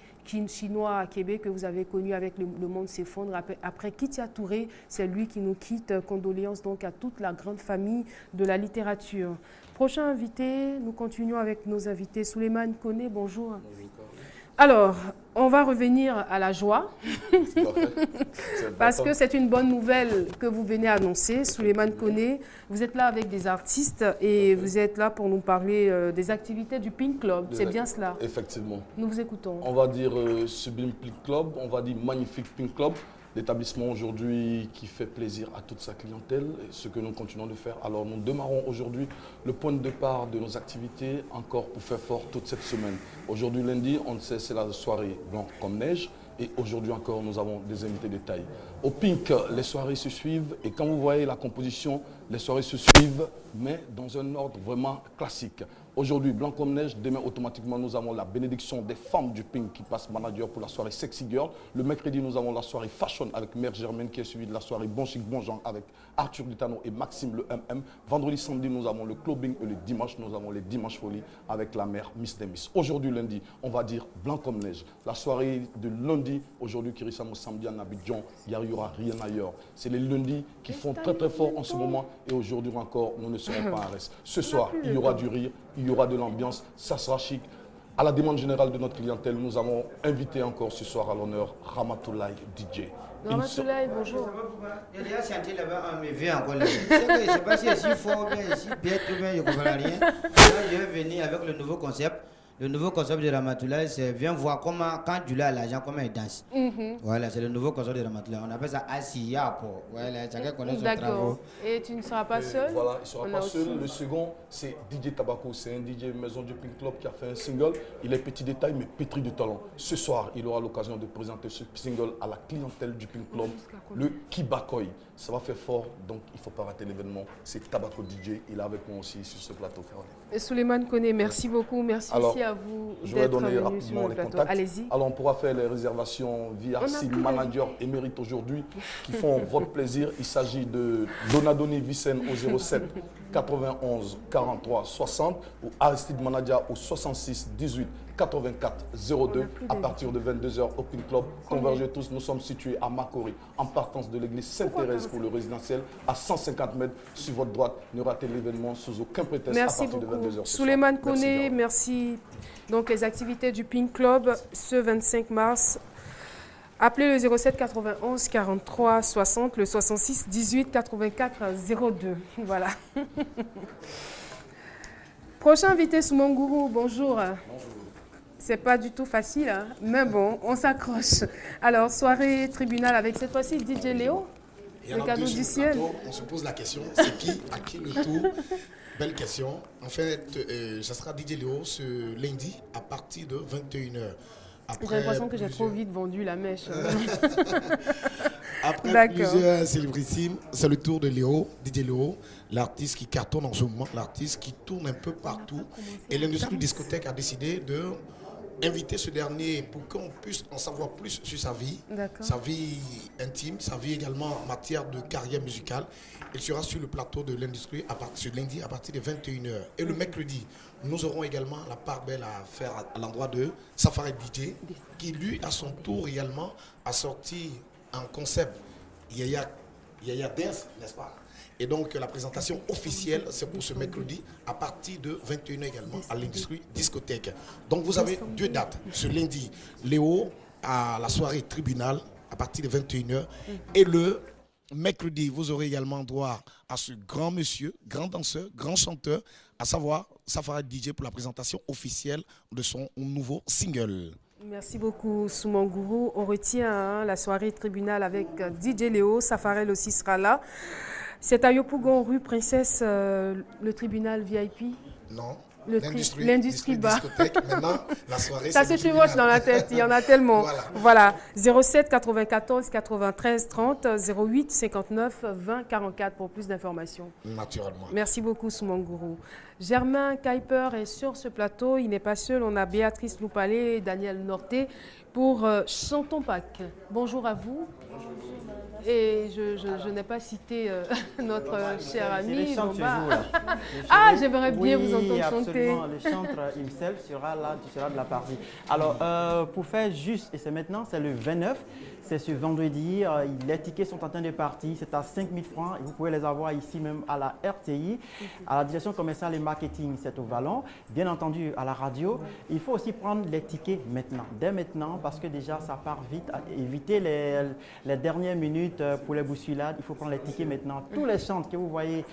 Chinois à Québec, que vous avez connu avec Le Monde s'effondre. Après Kitia Touré, c'est lui qui nous quitte. Condoléances donc à toute la grande famille de la littérature. Prochain invité, nous continuons avec nos invités. Souleymane Koné, bonjour. Alors, on va revenir à la joie, parce que c'est une bonne nouvelle que vous venez annoncer. Souleymane Koné, vous êtes là avec des artistes et vous êtes là pour nous parler des activités du Pink Club. C'est bien cela? Effectivement. Nous vous écoutons. On va dire Sublime Pink Club, on va dire Magnifique Pink Club. l'établissement aujourd'hui qui fait plaisir à toute sa clientèle, et ce que nous continuons de faire. Alors nous démarrons aujourd'hui le point de départ de nos activités encore pour faire fort toute cette semaine. Aujourd'hui lundi, on sait c'est la soirée blanc comme neige. Et aujourd'hui encore, nous avons des invités de taille. Au Pink, les soirées se suivent. Et quand vous voyez la composition, les soirées se suivent, mais dans un ordre vraiment classique. Aujourd'hui, blanc comme neige. Demain, automatiquement, nous avons la bénédiction des femmes du Pink qui passent manager pour la soirée Sexy Girl. Le mercredi, nous avons la soirée Fashion avec Mère Germaine qui est suivie de la soirée Bon Chic, Bon Genre avec Arthur Ditano et Maxime le MM. Vendredi, samedi, nous avons le clubbing et le dimanche, nous avons les Dimanches Folies avec la mère Miss Demis. Aujourd'hui, lundi, on va dire blanc comme neige. La soirée de lundi, aujourd'hui, qui ressemble au samedi en Abidjan, il n'y aura rien ailleurs. C'est les lundis qui font très très fort en ce moment et aujourd'hui encore, nous ne serons pas en reste. Ce soir, il y aura du rire, il y aura de l'ambiance, ça sera chic. À la demande générale de notre clientèle, nous avons invité encore ce soir à l'honneur Ramatoulaye DJ. Ramatoulaye, bonjour. Il y a déjà chanté là-bas, mais viens encore là. Je ne sais pas si c'est si fort, bien, si bête, bien, je ne comprends rien. Là, je vais venir avec le nouveau concept. Le nouveau concept de Ramatoulaye, c'est viens voir comment, quand tu l'as l'argent, comment il danse. Voilà, c'est le nouveau concept de Ramatoulaye. On appelle ça Asiyapo. Voilà, chacun connaît son travail. D'accord. Et tu ne seras pas seul? Voilà, il ne sera pas seul. Le second, c'est DJ Tabako. C'est un DJ Maison du Pink Club qui a fait un single. Il est petit détail, mais pétri de talent. Ce soir, il aura l'occasion de présenter ce single à la clientèle du Pink Club, le Kibakoy. Ça va faire fort, donc il ne faut pas rater l'événement. C'est Tabako DJ. Il est avec moi aussi sur ce plateau. Et Souleymane Koné, merci beaucoup. Merci aussi à vous d'être venu sur le plateau. Allez-y. Alors, on pourra faire les réservations via SIM Manager Émérite aujourd'hui qui font votre plaisir. Il s'agit de Donadoni Vicen au 07 91 43 60 ou Aristide Manager au 66 18 84 02 à partir de 22h au Pink Club. Convergez tous, nous sommes situés à Makori, en partance de l'église Sainte-Thérèse pour le résidentiel, à 150 mètres sur votre droite. Ne ratez l'événement sous aucun prétexte à partir de 22h. Souleymane Koné, merci. Donc les activités du Pink Club ce 25 mars. Appelez le 07 91 43 60, le 66 18 84 02. Voilà. Prochain invité, Soumon Gourou, bonjour. Bonjour. C'est pas du tout facile, hein? Mais bon, on s'accroche. Alors, soirée tribunal avec cette fois-ci DJ Léo, le cadeau du ciel. On se pose la question, c'est qui, à qui le tour? Belle question. En fait, ça sera DJ Léo ce lundi à partir de 21h. J'ai l'impression que j'ai trop vite vendu la mèche. Après plusieurs célébrissimes, c'est le tour de Léo, DJ Léo, l'artiste qui cartonne en ce moment, l'artiste qui tourne un peu partout. Et l'industrie discothèque a décidé de inviter ce dernier pour qu'on puisse en savoir plus sur sa vie intime, sa vie également en matière de carrière musicale. Il sera sur le plateau de l'industrie ce lundi à partir de 21h. Et le mercredi, nous aurons également la part belle à faire à l'endroit de Safari DJ, qui lui, à son tour également, a sorti un concept Yaya Dance, n'est-ce pas? Et donc la présentation officielle, c'est pour ce mercredi à partir de 21h également à l'industrie discothèque. Donc vous avez deux dates. Ce lundi, Léo à la soirée tribunal à partir de 21h. Et le mercredi, vous aurez également droit à ce grand monsieur, grand danseur, grand chanteur, à savoir Safari DJ pour la présentation officielle de son nouveau single. Merci beaucoup, Soumon Gourou. On retient la soirée tribunal avec DJ Léo. Safarel aussi sera là. C'est à Yopougon, rue Princesse, le tribunal VIP? Non. L'industrie bas. Maintenant, la soirée, ça se chevauche dans la tête, il y en a tellement. Voilà. 07 94 93 30, 08 59 20 44 pour plus d'informations. Naturellement. Merci beaucoup, Soumon Gourou. Germain Kuiper est sur ce plateau. Il n'est pas seul. On a Béatrice Loupalé et Daniel Norté pour Chantons Pâques. Bonjour à vous. Et je n'ai pas cité notre cher ami. Ah, j'aimerais bien vous entendre chanter. Le chanteur himself sera là, tu seras de la partie. Alors, pour faire juste, et c'est maintenant, c'est le 29, c'est ce vendredi. Les tickets sont en train de partir, c'est à 5 000 francs. Et vous pouvez les avoir ici même à la RTI, à la direction commerciale et marketing, c'est au Vallon. Bien entendu, à la radio. Il faut aussi prendre les tickets maintenant, dès maintenant, parce que déjà, ça part vite. Éviter les dernières minutes pour les bousculades. Il faut prendre les tickets maintenant. Tous les chants que vous voyez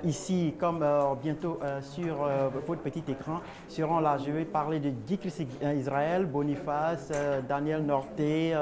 ici, comme bientôt sur votre petit écran, seront là. Je vais parler de Diclus Israël, Boniface, Daniel Norté,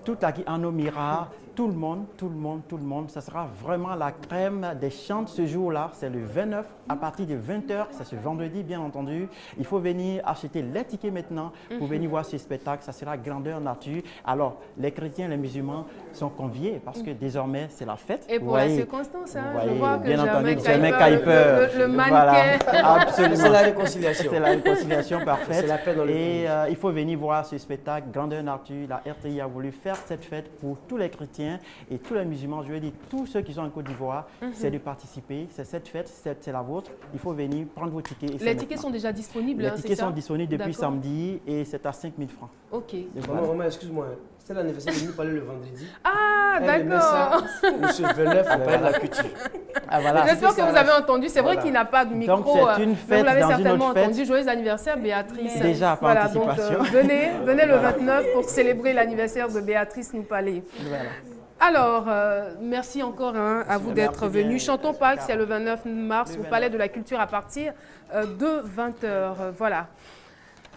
toute la Anomira, tout le monde, ça sera vraiment la crème des chants ce jour-là. C'est le 29 à partir de 20h, c'est ce vendredi bien entendu. Il faut venir acheter les tickets maintenant pour venir voir ce spectacle, ça sera grandeur nature. Alors, les chrétiens, les musulmans sont conviés parce que désormais, c'est la fête. Et pour la circonstance, hein, je vois que bien entendu, jamais Kuiper, le mannequin. Voilà, absolument. C'est la réconciliation. C'est la réconciliation parfaite. C'est la paix dans le Et il faut venir voir ce spectacle, grandeur nature. La RTI a voulu faire cette fête pour tous les chrétiens et tous les musulmans. Je veux dire, tous ceux qui sont en Côte d'Ivoire, c'est de participer. C'est cette fête, c'est la vôtre. Il faut venir prendre vos tickets. Les tickets sont déjà disponibles. Les tickets sont disponibles depuis samedi et c'est à 5 000 francs. Ok. Romain, excuse-moi. C'est l'anniversaire de nous parler le vendredi. Ah, d'accord. Monsieur Veneuve, on parle de la culture. Ah, voilà. J'espère que vous avez entendu. C'est vrai qu'il n'a pas de micro. Donc, c'est une fête vous l'avez dans certainement une autre entendu. fête. Joyeux anniversaire, Béatrice. Déjà, par anticipation. Donc, venez le 29 pour célébrer l'anniversaire de Béatrice Noupalé. Voilà. Alors, merci encore à vous d'être venus. Chantons Pâques, c'est le 29 mars au Palais de la Culture à partir de 20h. Voilà.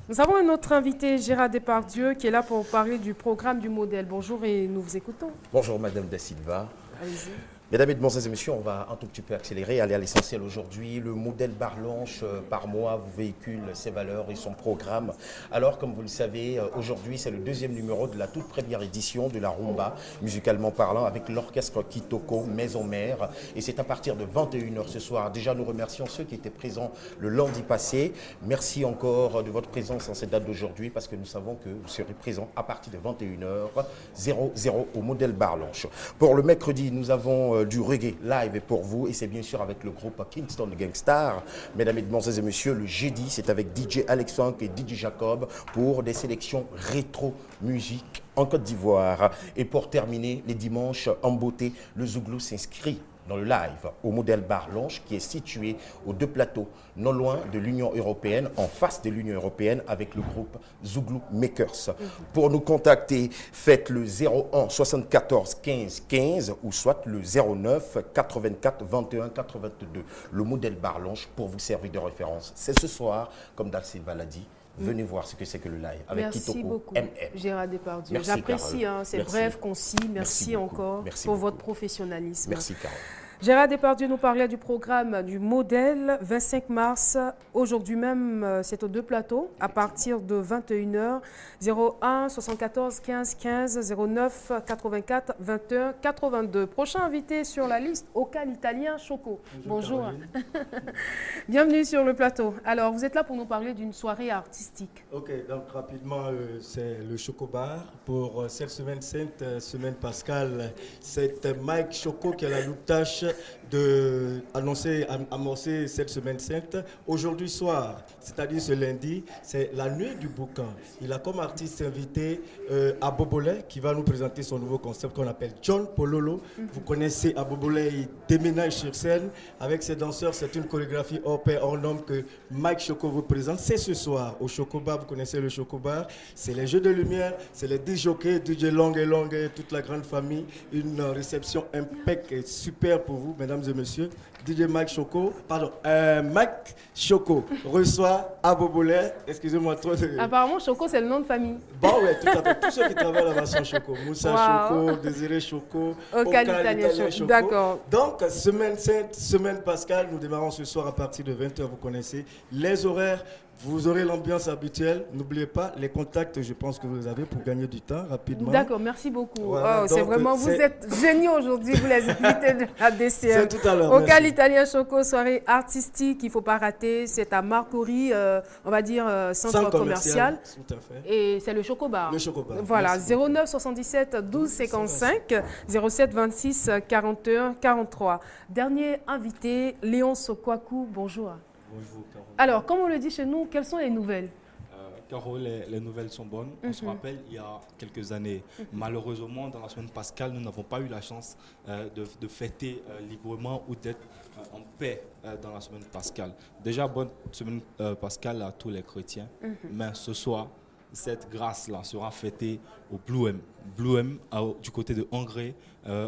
Nous avons un autre invité, Gérard Depardieu, qui est là pour parler du programme du modèle. Bonjour et nous vous écoutons. Bonjour Madame Da Silva. Allez-y. Mesdames, Mesdemoiselles et Messieurs, on va un tout petit peu accélérer, aller à l'essentiel aujourd'hui. Le modèle Barlanche, par mois, vous véhicule ses valeurs et son programme. Alors, comme vous le savez, aujourd'hui, c'est le deuxième numéro de la toute première édition de la rumba, musicalement parlant, avec l'orchestre Kitoko, Maison Mère. Et c'est à partir de 21h ce soir. Déjà, nous remercions ceux qui étaient présents le lundi passé. Merci encore de votre présence en cette date d'aujourd'hui, parce que nous savons que vous serez présents à partir de 21h00 au modèle Barlanche. Pour le mercredi, nous avons du reggae live pour vous et c'est bien sûr avec le groupe Kingston Gangstar. Mesdames, Mesdemoiselles et Messieurs, le jeudi, c'est avec DJ Alex Funk et DJ Jacob pour des sélections rétro musique en Côte d'Ivoire. Et pour terminer, les dimanches en beauté, le Zouglou s'inscrit dans le live au modèle Barlanche qui est situé aux deux plateaux, non loin de l'Union européenne, en face de l'Union européenne avec le groupe Zouglou Makers. Pour nous contacter, faites le 01 74 15 15 ou soit le 09 84 21 82. Le modèle Barlanche pour vous servir de référence. C'est ce soir, comme Da Silva l'a dit. Venez voir ce que c'est que le live avec Kitoko beaucoup, MM. Gérard Depardieu. Merci, j'apprécie, c'est bref, concis. Merci encore pour votre professionnalisme. Merci, Carole. Gérard Depardieu nous parlait du programme du modèle 25 mars. Aujourd'hui même, c'est aux deux plateaux à partir de 21h. 01 74 15 15 09 84 21 82. Prochain invité sur la liste, Ocal Italien Choco. Bonjour. Bienvenue sur le plateau. Alors, vous êtes là pour nous parler d'une soirée artistique. Ok, donc rapidement, c'est le Choco Bar. Pour cette semaine sainte, semaine pascale, c'est Mike Choco qui a la loupe tâche amorcer cette semaine sainte. Aujourd'hui soir, c'est-à-dire ce lundi, c'est la nuit du bouquin. Il a comme artiste invité Abobolé qui va nous présenter son nouveau concept qu'on appelle John Pololo. Vous connaissez Abobolé, il déménage sur scène avec ses danseurs. C'est une chorégraphie hors pair, hors norme que Mike Choco vous présente. C'est ce soir au Choco Bar. Vous connaissez le Choco Bar. C'est les jeux de lumière, c'est les DJ jockeys, DJ Long et toute la grande famille. Une réception impec et super pour vous, mesdames et messieurs. DJ Mike Choco, Mike Choco reçoit Abobolé. Excusez-moi trop. Apparemment, Choco, c'est le nom de famille. Bon, oui, tout à fait. Tous ceux qui travaillent là-bas sont Choco. Moussa Choco, Désiré Choco, Ocal Italien Choco. D'accord. Donc, semaine sainte, semaine pascale, nous démarrons ce soir à partir de 20h. Vous connaissez les horaires. Vous aurez l'ambiance habituelle. N'oubliez pas les contacts, je pense que vous les avez pour gagner du temps rapidement. D'accord, merci beaucoup. Voilà, c'est vraiment, vous êtes géniaux aujourd'hui, vous les invités de la DCM. C'est tout à l'heure. Ocal Italien Choco, soirée artistique, il ne faut pas rater. C'est à Marcory, on va dire centre commercial. Tout à fait. Et c'est le Choco Bar. Le Choco Bar. Voilà, 09 77 12 55 07 26 41 43. Dernier invité, Léon Sokwaku, bonjour. Bonjour, Carole. Alors, comme on le dit chez nous, quelles sont les nouvelles? Carole, les nouvelles sont bonnes. On se rappelle, il y a quelques années, malheureusement, dans la semaine pascale, nous n'avons pas eu la chance de fêter librement ou d'être en paix dans la semaine pascale. Déjà, bonne semaine pascale à tous les chrétiens. Mais ce soir, cette grâce-là sera fêtée au Blue M. Blue M du côté de Hongrie,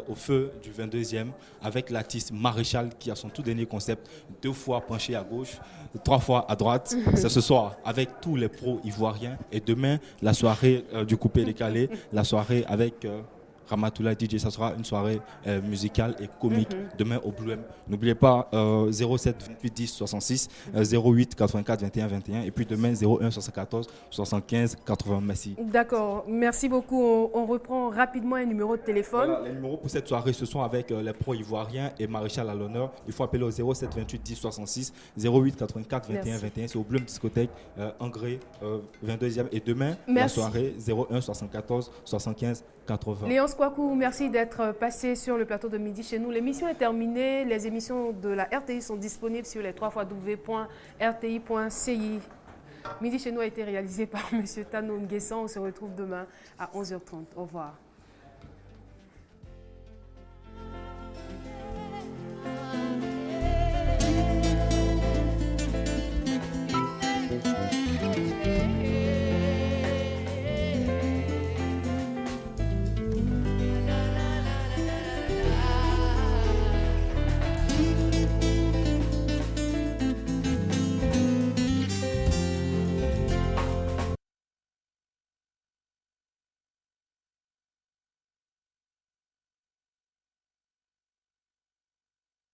au feu du 22e, avec l'artiste Maréchal qui a son tout dernier concept, 2 fois penché à gauche, 3 fois à droite. C'est ce soir avec tous les pros ivoiriens. Et demain, la soirée du coupé décalé, la soirée avec Ramatoulaye DJ, ça sera une soirée musicale et comique demain au Blue M. N'oubliez pas 07 28 10 66 08 84 21 21 et puis demain 01 74 75 80. Merci. D'accord, merci beaucoup. On reprend rapidement un numéro de téléphone. Voilà, les numéros pour cette soirée, ce sont avec les pros ivoiriens et Maréchal à l'honneur. Il faut appeler au 07 28 10 66 08 84 21 21. C'est au Bleu Discothèque Hongrie 22e. Et demain, la soirée 01 74 75 80. Léonce Kouakou, merci d'être passé sur le plateau de Midi chez nous. L'émission est terminée. Les émissions de la RTI sont disponibles sur les www.rti.ci. Midi chez nous a été réalisé par M. Tano Nguessan. On se retrouve demain à 11h30. Au revoir.